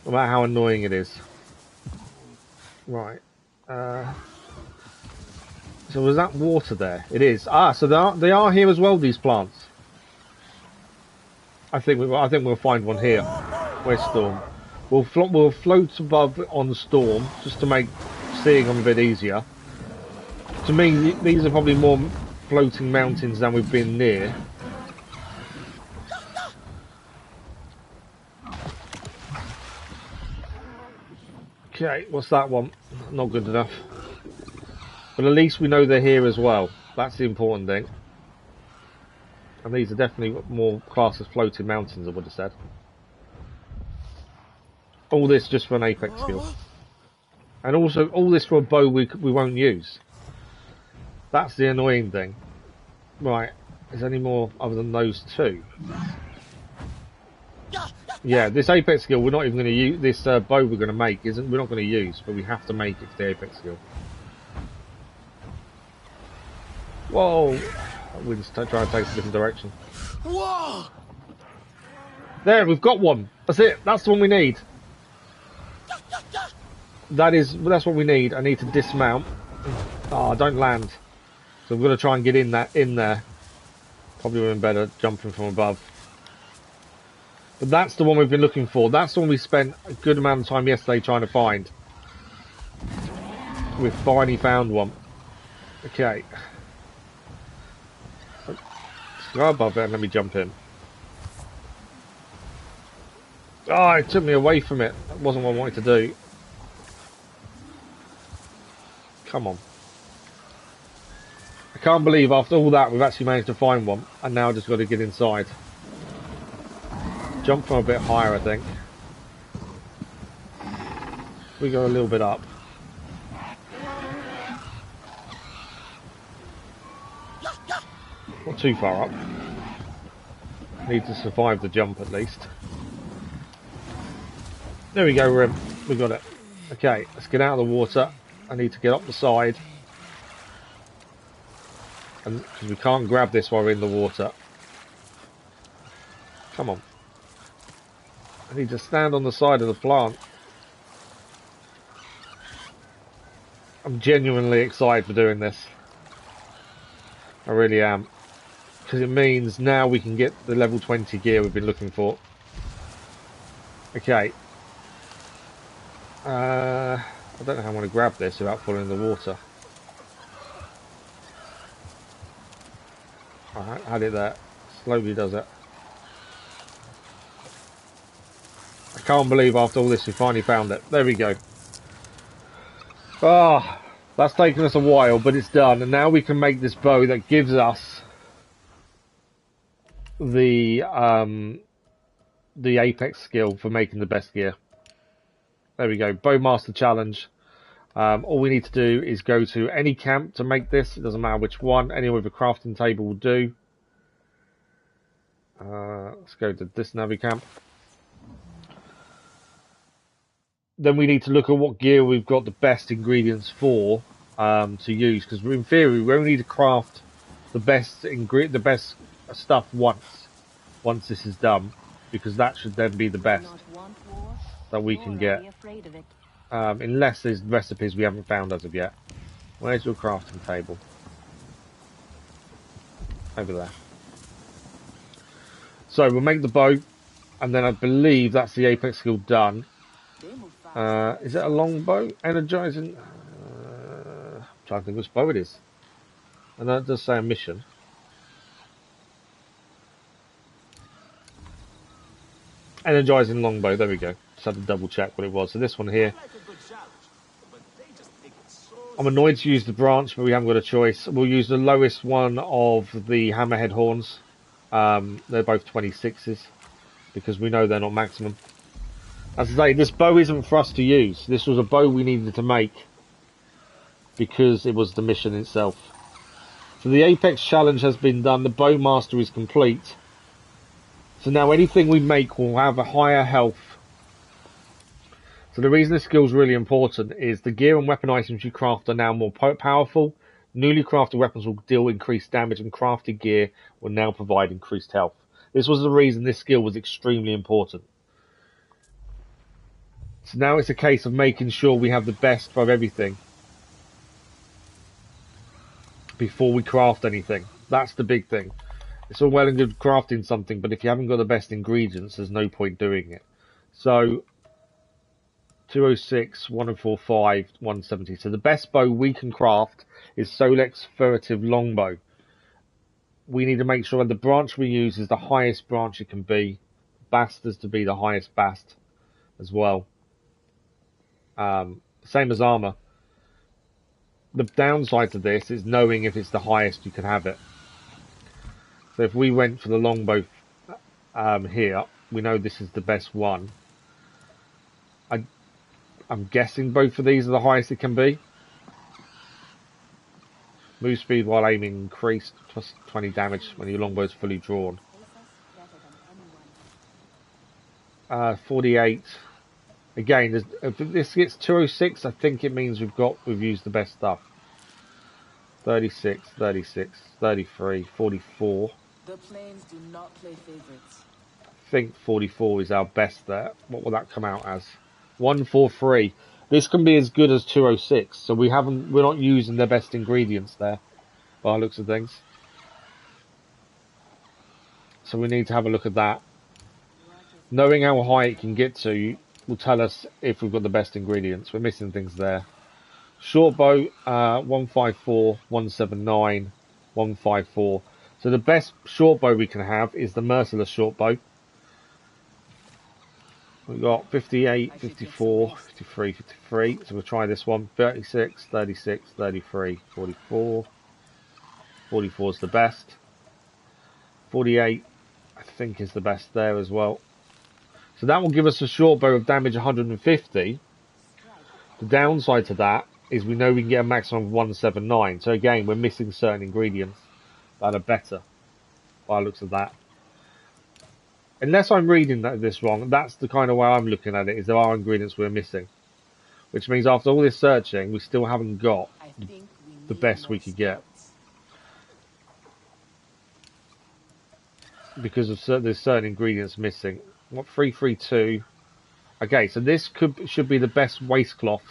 no matter how annoying it is. Right. So was that water there? It is. So they are here as well. These plants. I think we'll find one here. Where's Storm? We'll float above on Storm just to make seeing them a bit easier. To me, these are probably more floating mountains than we've been near. Okay, what's that one? Not good enough. But at least we know they're here as well. That's the important thing. And these are definitely more classed as floating mountains, I would have said. All this just for an apex skill. And also, all this for a bow we won't use. That's the annoying thing. Right, is there any more other than those two? Yeah, this apex skill we're not even going to use. This bow we're going to make we're not going to use, but we have to make it for the apex skill. Whoa! We're just trying to take a different direction. Whoa! There, we've got one. That's it. That's the one we need. That's what we need. I need to dismount. Oh, don't land. So I'm going to try and get in there. Probably would have been better jumping from above. But that's the one we've been looking for. That's the one we spent a good amount of time yesterday trying to find. We've finally found one. Okay. Let's go above it and let me jump in. Oh, it took me away from it. That wasn't what I wanted to do. Come on. I can't believe after all that we've actually managed to find one. And now I've just got to get inside. Jump from a bit higher, I think. We go a little bit up. too far up. Need to survive the jump at least. There we go, Rim. We got it. Okay, let's get out of the water. I need to get up the side. And because we can't grab this while we're in the water. Come on. I need to stand on the side of the plant. I'm genuinely excited for doing this. I really am. Because it means now we can get the level 20 gear we've been looking for. Okay. I don't know how I want to grab this without falling in the water. Alright, had it there. Slowly does it. I can't believe after all this we finally found it. There we go. Ah, that's taken us a while, but it's done. And now we can make this bow that gives us the apex skill for making the best gear. There we go, Bowmaster Challenge. All we need to do is go to any camp to make this. It doesn't matter which one. Any with a crafting table will do. Let's go to this Navi camp. Then we need to look at what gear we've got the best ingredients for to use. Because in theory, we only need to craft the best stuff once this is done. Because that should then be the best that we can get. Unless there's recipes we haven't found as of yet. Where's your crafting table? Over there. So we'll make the bow, and then I believe that's the apex skill done. Is it a long bow? Energizing? I'm trying to think which bow it is. And that does say a mission. Energizing longbow, there we go. Just had to double check what it was. So this one here. I'm annoyed to use the branch, but we haven't got a choice. We'll use the lowest one of the hammerhead horns. They're both 26s, because we know they're not maximum. As I say, this bow isn't for us to use. This was a bow we needed to make, because it was the mission itself. So the Apex challenge has been done. The Bowmaster is complete. So now anything we make will have a higher health. So the reason this skill is really important is the gear and weapon items you craft are now more powerful. Newly crafted weapons will deal increased damage, and crafted gear will now provide increased health. This was the reason this skill was extremely important. So now it's a case of making sure we have the best of everything before we craft anything. That's the big thing. It's all well and good crafting something, but if you haven't got the best ingredients, there's no point doing it. So 206, 1045, 170. So the best bow we can craft is Solek's Furtive Longbow. We need to make sure that the branch we use is the highest branch it can be. Bast is to be the highest Bast as well. Same as armor. The downside to this is knowing if it's the highest you can have it. So if we went for the longbow here, we know this is the best one. I'm guessing both of these are the highest it can be. Move speed while aiming increased, plus 20 damage when your longbow is fully drawn. 48. Again, if this gets 206, I think it means we've used the best stuff. 36, 36, 33, 44. The planes do not play favorites. I think 44 is our best there. What will that come out as? 143. This can be as good as 206, so we're not using the best ingredients there, by the looks of things. So we need to have a look at that. Knowing how high it can get to will tell us if we've got the best ingredients. We're missing things there. Short bow, 154, 179, 154. So the best short bow we can have is the Merciless short bow. We've got 58, 54, 53, 53. So we'll try this one. 36, 36, 33, 44. 44 is the best. 48, I think, is the best there as well. So that will give us a short bow of damage 150. The downside to that is we know we can get a maximum of 179. So again, we're missing certain ingredients that are better. by the looks of that. Unless I'm reading this wrong, that's the kind of way I'm looking at it, is there are ingredients we're missing. Which means after all this searching, we still haven't got I think we the need best more we could get. scouts. Because of there's certain ingredients missing. What, 332? Okay, so this should be the best waistcloth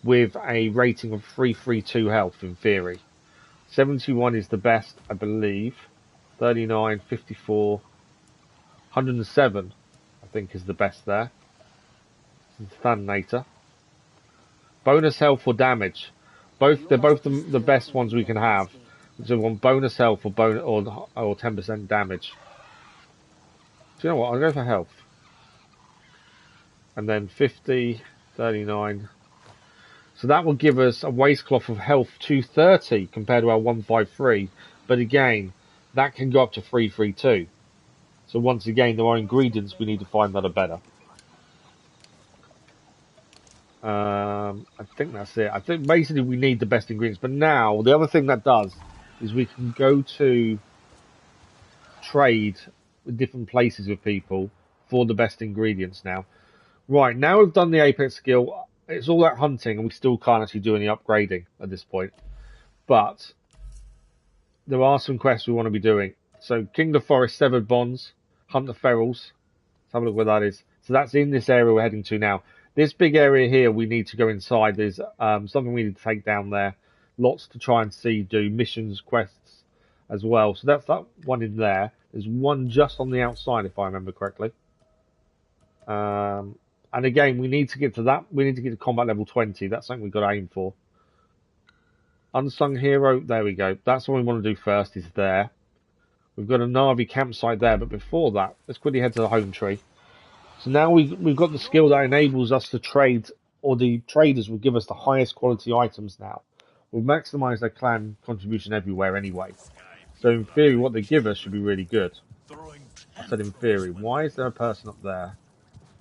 with a rating of 332 health in theory. 71 is the best, I believe. 39, 54, 107, I think is the best there. Thanator. Bonus health or damage. They're both the best ones we can have. So we want bonus health or 10% damage. Do you know what? I'll go for health. And then 50, 39. So that will give us a waistcloth of health 230 compared to our 153. But again, that can go up to 332. So once again, there are ingredients we need to find that are better. I think that's it. I think basically we need the best ingredients. But now, the other thing that does is we can go to trade with different places with people for the best ingredients now. Right, now we've done the Apex skill. It's all that hunting, and we still can't actually do any upgrading at this point. But there are some quests we want to be doing. So, King of the Forest, Severed Bonds, Hunt the Ferals. Let's have a look where that is. So that's in this area we're heading to now. This big area here, we need to go inside. There's something we need to take down there. Lots to try and see, do missions, quests as well. So that's that one in there. There's one just on the outside, if I remember correctly. And again, we need to get to that. We need to get to combat level 20. That's something we've got to aim for. Unsung Hero, there we go. That's what we want to do first, is there. We've got a Na'vi campsite there, but before that, let's quickly head to the home tree. So now we've got the skill that enables us to trade, or the traders will give us the highest quality items now. We'll maximise their clan contribution everywhere anyway. So in theory, what they give us should be really good. I said in theory. Why is there a person up there?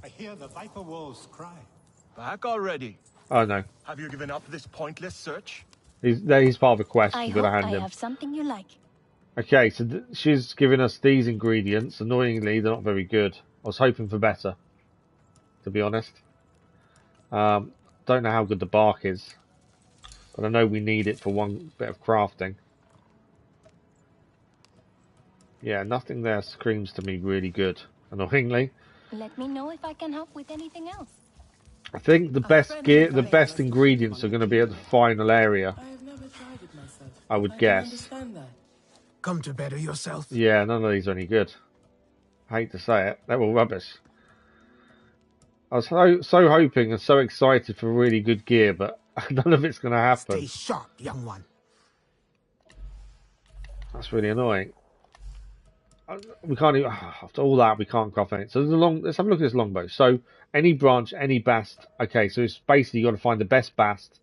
I hear the Viper Wolves cry. Back already. Oh no. Have you given up this pointless search? He's part of a quest. We've got to hand him. have something you like. Okay, so she's giving us these ingredients. Annoyingly, they're not very good. I was hoping for better, to be honest. Don't know how good the bark is, but I know we need it for one bit of crafting. Yeah, nothing there screams to me really good, annoyingly. Let me know if I can help with anything else. I think the best gear, the best ingredients are going to be at the final area. I have never tried it myself. I would I guess. can understand that. Come to better yourself. Yeah, none of these are any good. I hate to say it. They're all rubbish. I was so hoping and so excited for really good gear, but none of it's going to happen. Stay sharp, young one. That's really annoying. We can't even, after all that, we can't craft anything. So let's have a look at this longbow. So any branch, any bast. Okay, so it's basically you got to find the best bast,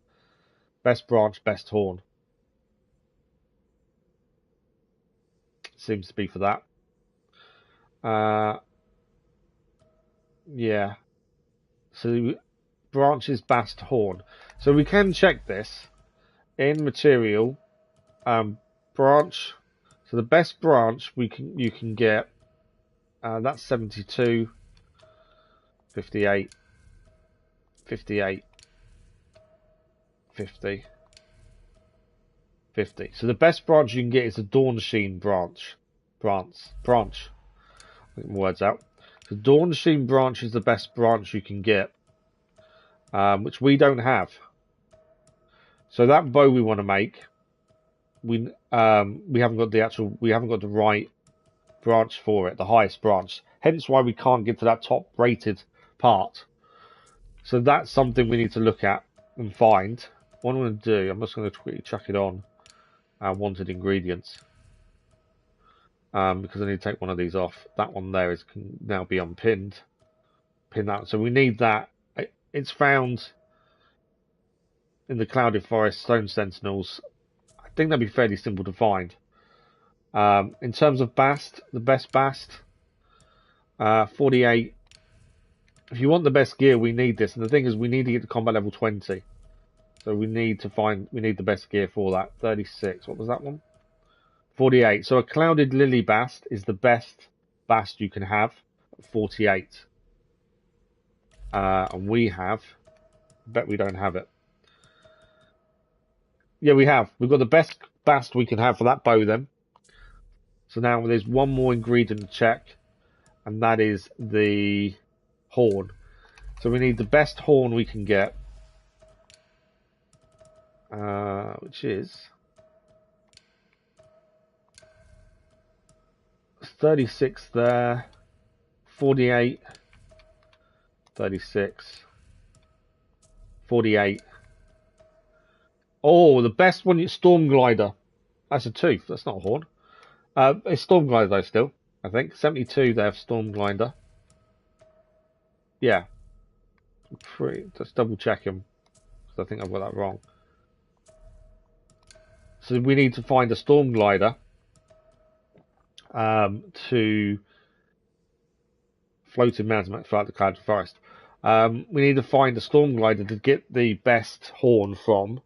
best branch, best horn. Seems to be for that. Yeah. So branches, bast, horn. So we can check this in material. Branch. So the best branch you can get. That's 72, 58, 58, 50, 50. So the best branch you can get is a Dawnsheen branch. Branch. Get my words out. The Dawnsheen branch is the best branch you can get, which we don't have. So that bow we want to make, we haven't got the right branch for it, the highest branch. Hence why we can't get to that top rated part. So that's something we need to look at and find. What I'm going to do, I'm just going to quickly chuck it on wanted ingredients. Because I need to take one of these off. That one there can now be unpinned. Pin that. So we need that. It's found in the Clouded Forest Stone Sentinels. I think that'd be fairly simple to find. In terms of Bast, the best Bast, 48. If you want the best gear, we need this. And the thing is, we need to get to combat level 20. So we need the best gear for that. 36. What was that one? 48. So a clouded lily bast is the best bast you can have. 48. And we have. Bet we don't have it. Yeah, we have. We've got the best bast we can have for that bow then. So now there's one more ingredient to check, and that is the horn. So we need the best horn we can get, which is 36 there, 48, 36, 48. Oh, the best one is Storm Glider. That's a tooth. That's not a horn. It's Storm Glider though still, I think. 72 they have Storm Glider. Yeah. Let's double check him, because I think I've got that wrong. So we need to find a Storm Glider to floating mountain throughout the cloud forest. We need to find a Storm Glider to get the best horn from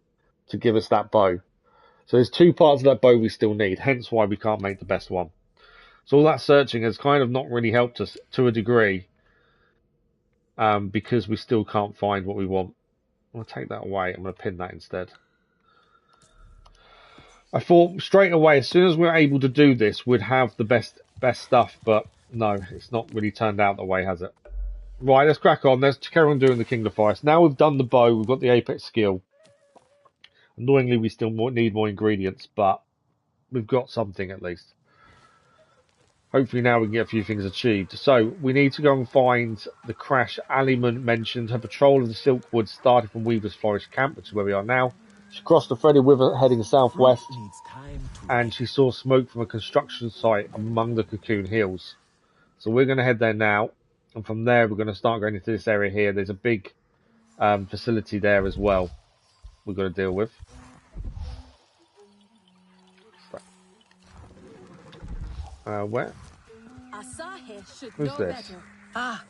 to give us that bow. So there's two parts of that bow we still need, hence why we can't make the best one. So all that searching has kind of not really helped us to a degree, because we still can't find what we want. I'm going to take that away. I'm going to pin that instead. I thought straight away, as soon as we're able to do this, we'd have the best stuff, but no, it's not really turned out that way, has it? Right, let's crack on. Let's carry on doing the King of Forest. Now we've done the bow, we've got the apex skill. Annoyingly, we still need more ingredients, but we've got something at least. Hopefully now we can get a few things achieved. So, we need to go and find the crash Aliman mentioned. Her patrol of the Silk Woods started from Weaver's Forest Camp, which is where we are now. She crossed the Threaded River heading southwest, and she saw smoke from a construction site among the Cocoon Hills. So we're going to head there now, and from there we're going to start going into this area here. There's a big facility there as well we've got to deal with. Where? Who's this? Ah,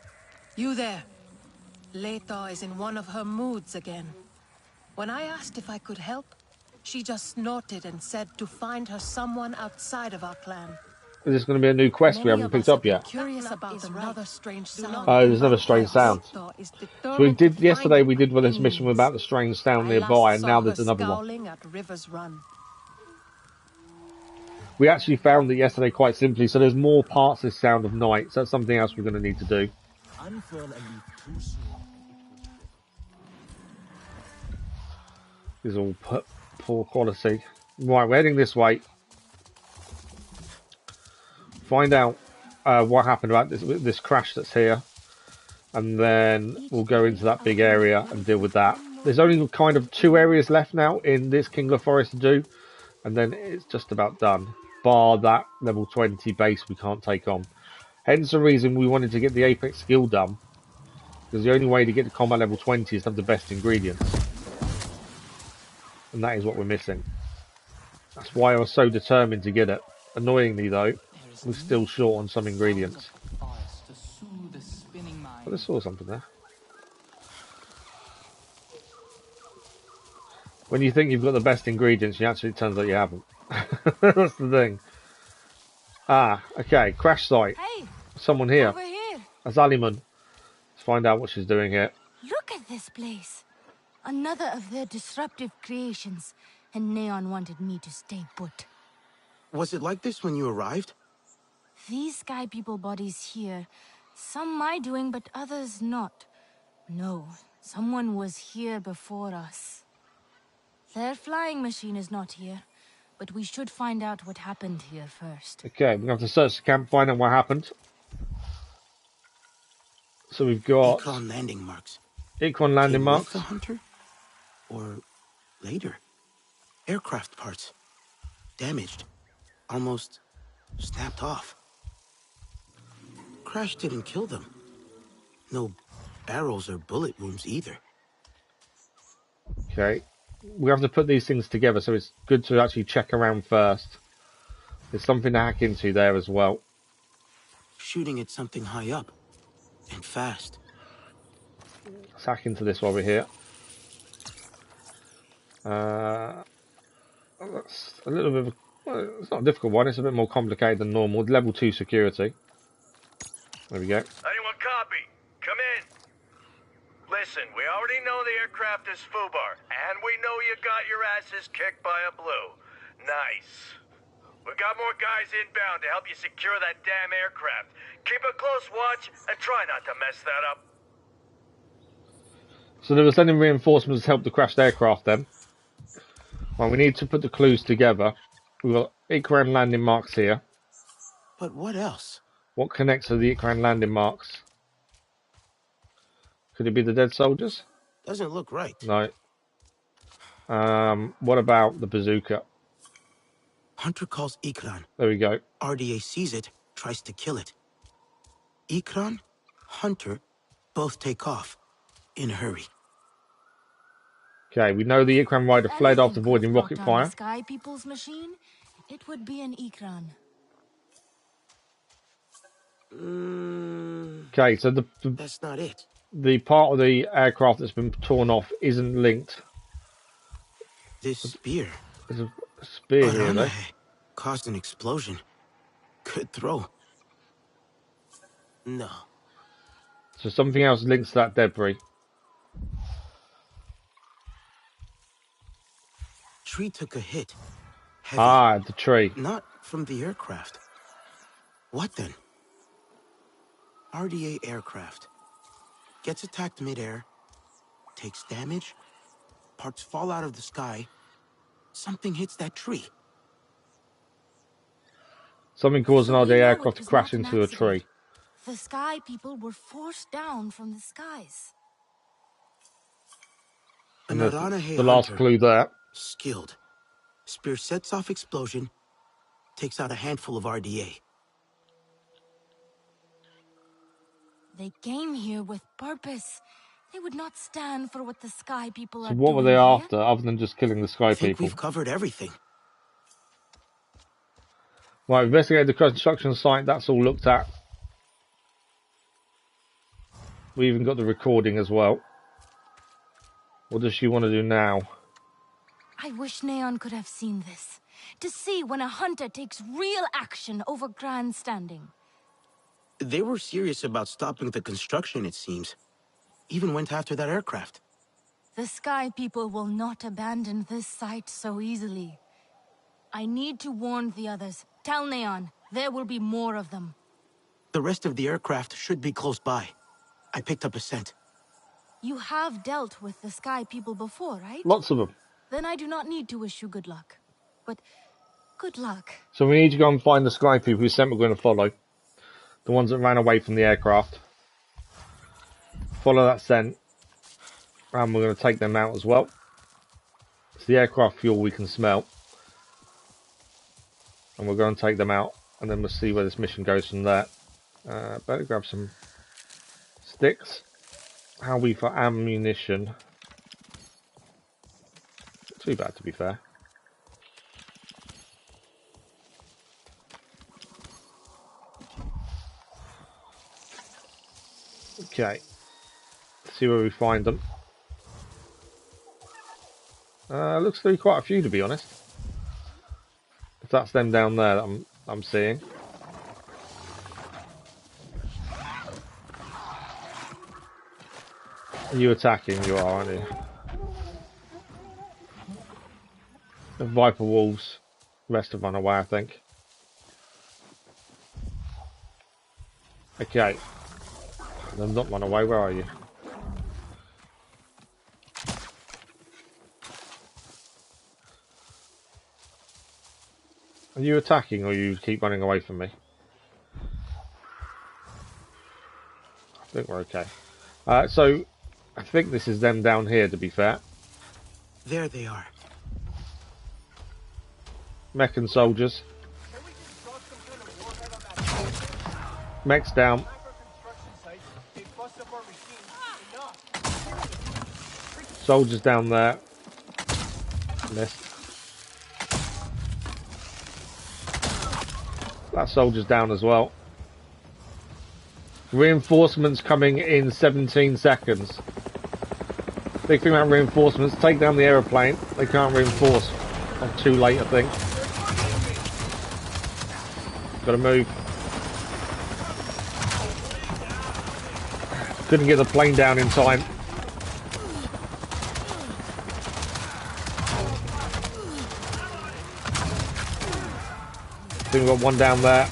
you there. Leto is in one of her moods again. When I asked if I could help, she just snorted and said to find her someone outside of our clan. Is this going to be a new quest we haven't picked up yet? Curious about another strange sound. Oh, there's another strange sound. So we did yesterday. We did this mission about the strange sound nearby, and now there's another one. At River's Run. We actually found it yesterday quite simply. So there's more parts of Sound of Night. So that's something else we're going to need to do. This is all poor quality. Right, we're heading this way. Find out what happened about this crash that's here, and then we'll go into that big area and deal with that. There's only kind of 2 areas left now in this Kingler Forest to do, and then it's just about done, bar that level 20 base we can't take on. Hence the reason we wanted to get the Apex skill done, because the only way to get to combat level 20 is to have the best ingredients, and that is what we're missing. That's why I was so determined to get it. Annoyingly though, we're still short on some ingredients. But I saw something there. When you think you've got the best ingredients, it turns out you haven't. That's the thing. Ah, okay. Crash site. Hey, someone here. over here. That's Aliman. Let's find out what she's doing here. Look at this place. Another of their disruptive creations. And Neon wanted me to stay put. Was it like this when you arrived? These sky people bodies here, some my doing, but others not. No, someone was here before us. Their flying machine is not here, but we should find out what happened here first. Okay, we're going to have to search the camp, find out what happened. So we've got... Ikon landing marks. Ikon landing marks. The hunter? Or later? Aircraft parts. Damaged. Almost snapped off. Crash didn't kill them. No barrels or bullet wounds either. Okay. We have to put these things together, so it's good to actually check around first. There's something to hack into there as well. Shooting at something high up. And fast. Let's hack into this while we're here. That's a little bit of Well, it's not a difficult one. It's a bit more complicated than normal. Level 2 security. There we go. Anyone copy? Come in. Listen, we already know the aircraft is FUBAR, and we know you got your asses kicked by a blue. Nice. We got more guys inbound to help you secure that damn aircraft. Keep a close watch and try not to mess that up. So they were sending reinforcements to help the crashed aircraft then. Well, we need to put the clues together. We've got Ikran landing marks here. But what else? What connects to the Ikran landing marks? Could it be the dead soldiers? Doesn't look right. No. What about the bazooka? Hunter calls Ikran. There we go. RDA sees it, tries to kill it. Ikran, Hunter, both take off. In a hurry. Okay, we know the Ikran rider fled after avoiding rocket fire. The Sky People's machine, it would be an Ikran. Okay, so that's not it. The part of the aircraft that's been torn off isn't linked. This spear. There's a spear here, though. Caused an explosion. Good throw. No. So something else links to that debris. Tree took a hit. Heavy. Ah, the tree. Not from the aircraft. What then? RDA aircraft. Gets attacked midair. Takes damage. Parts fall out of the sky. Something hits that tree. Something caused an RDA aircraft to crash into a tree. The Sky People were forced down from the skies. And the last clue there. Skilled. Spear sets off explosion. Takes out a handful of RDA. They came here with purpose. They would not stand for what the Sky People are So doing. what were they after, other than just killing the Sky I think People? We've covered everything. Right, investigate the construction site. That's all looked at. We even got the recording as well. What does she want to do now? I wish Neon could have seen this. To see when a hunter takes real action over grandstanding. They were serious about stopping the construction, it seems. Even went after that aircraft. The Sky People will not abandon this site so easily. I need to warn the others. Tell Neon, there will be more of them. The rest of the aircraft should be close by. I picked up a scent. You have dealt with the Sky People before, right? Lots of them. Then I do not need to wish you good luck. But good luck. So we need to go and find the Sky People who said we're going to follow. The ones that ran away from the aircraft. Follow that scent. And we're going to take them out as well. It's the aircraft fuel we can smell. And we're going to take them out. And then we'll see where this mission goes from there. Better grab some sticks. How are we for ammunition? Too bad, to be fair. Okay. Let's see where we find them. Looks to be quite a few, to be honest. If that's them down there that I'm seeing. Are you attacking? You are, aren't you? The Viper Wolves. The rest have run away, I think. Okay. They've not run away. Where are you? Are you attacking or you keep running away from me? I think we're okay. So, I think this is them down here, to be fair. There they are. Mech and soldiers. Mech's down. Soldiers down there. Missed. That soldier's down as well. Reinforcements coming in 17 seconds. Big thing about reinforcements, take down the aeroplane. They can't reinforce. Too late, I think. Gotta move. Couldn't get the plane down in time. I think we've got one down there.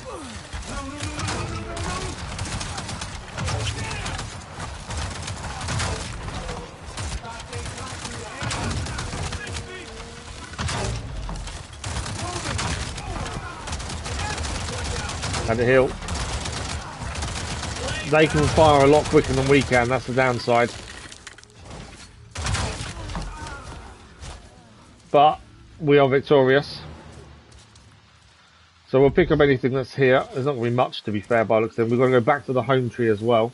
Had to heal. They can fire a lot quicker than we can, that's the downside. But we are victorious. So we'll pick up anything that's here. There's not going to be much, to be fair, by looks of it. We've got to go back to the home tree as well.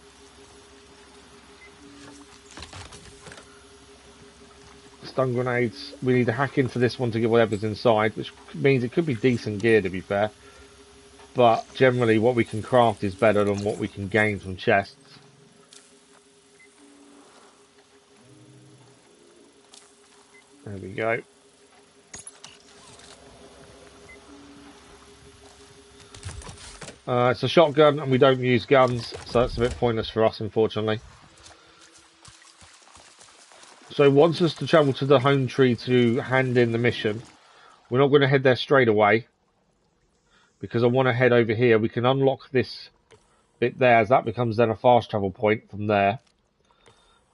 Stun grenades. We need to hack into this one to get whatever's inside, which means it could be decent gear, to be fair. But generally what we can craft is better than what we can gain from chests. There we go. It's a shotgun and we don't use guns, so it's a bit pointless for us, unfortunately. So it wants us to travel to the home tree to hand in the mission. We're not going to head there straight away, because I want to head over here. We can unlock this bit there, as that becomes then a fast travel point from there.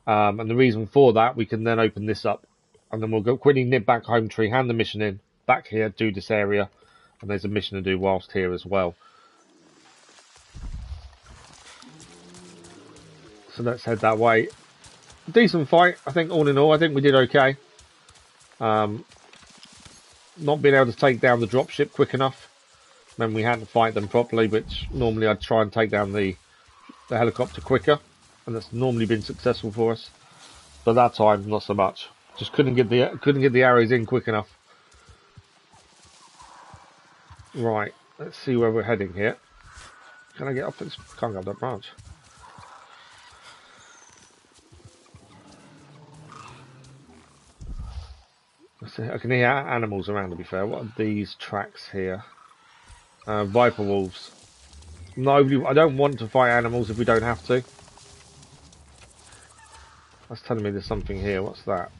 And the reason for that, we can then open this up, and then we'll go quickly nip back home tree, hand the mission in, back here, do this area, and there's a mission to do whilst here as well. So let's head that way. Decent fight, I think, all in all. I think we did okay. Not being able to take down the dropship quick enough meant we had to fight them properly, which normally I'd try and take down the helicopter quicker, and that's normally been successful for us. But that time, not so much. Just couldn't get the arrows in quick enough. Right, let's see where we're heading here. Can I get up this? Can't go up that branch. I can hear animals around, to be fair. What are these tracks here? Viper wolves. No, I don't want to fight animals if we don't have to. That's telling me there's something here. What's that?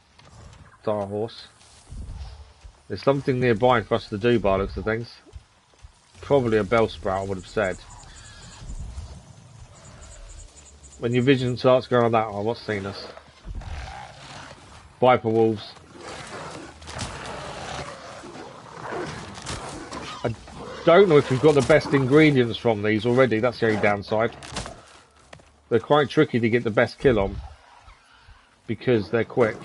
Dire horse. There's something nearby for us to do by the looks of things. Probably a bell sprout, I would have said. When your vision starts going on that, oh, what's seen us? Viper wolves. Don't know if we've got the best ingredients from these already. That's the only downside. They're quite tricky to get the best kill on because they're quick.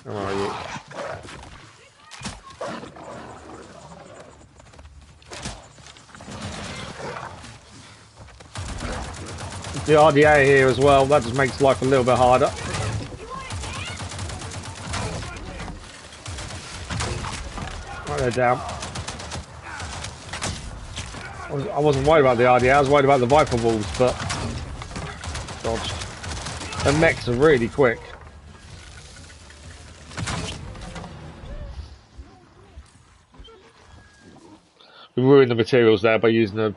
Where are you? The RDA here as well, that just makes life a little bit harder. Right, they're down. I wasn't worried about the RDA, I was worried about the Viper Wolves, but dodged. The mechs are really quick. We ruined the materials there by using the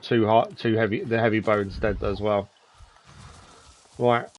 the heavy bow instead as well. Right.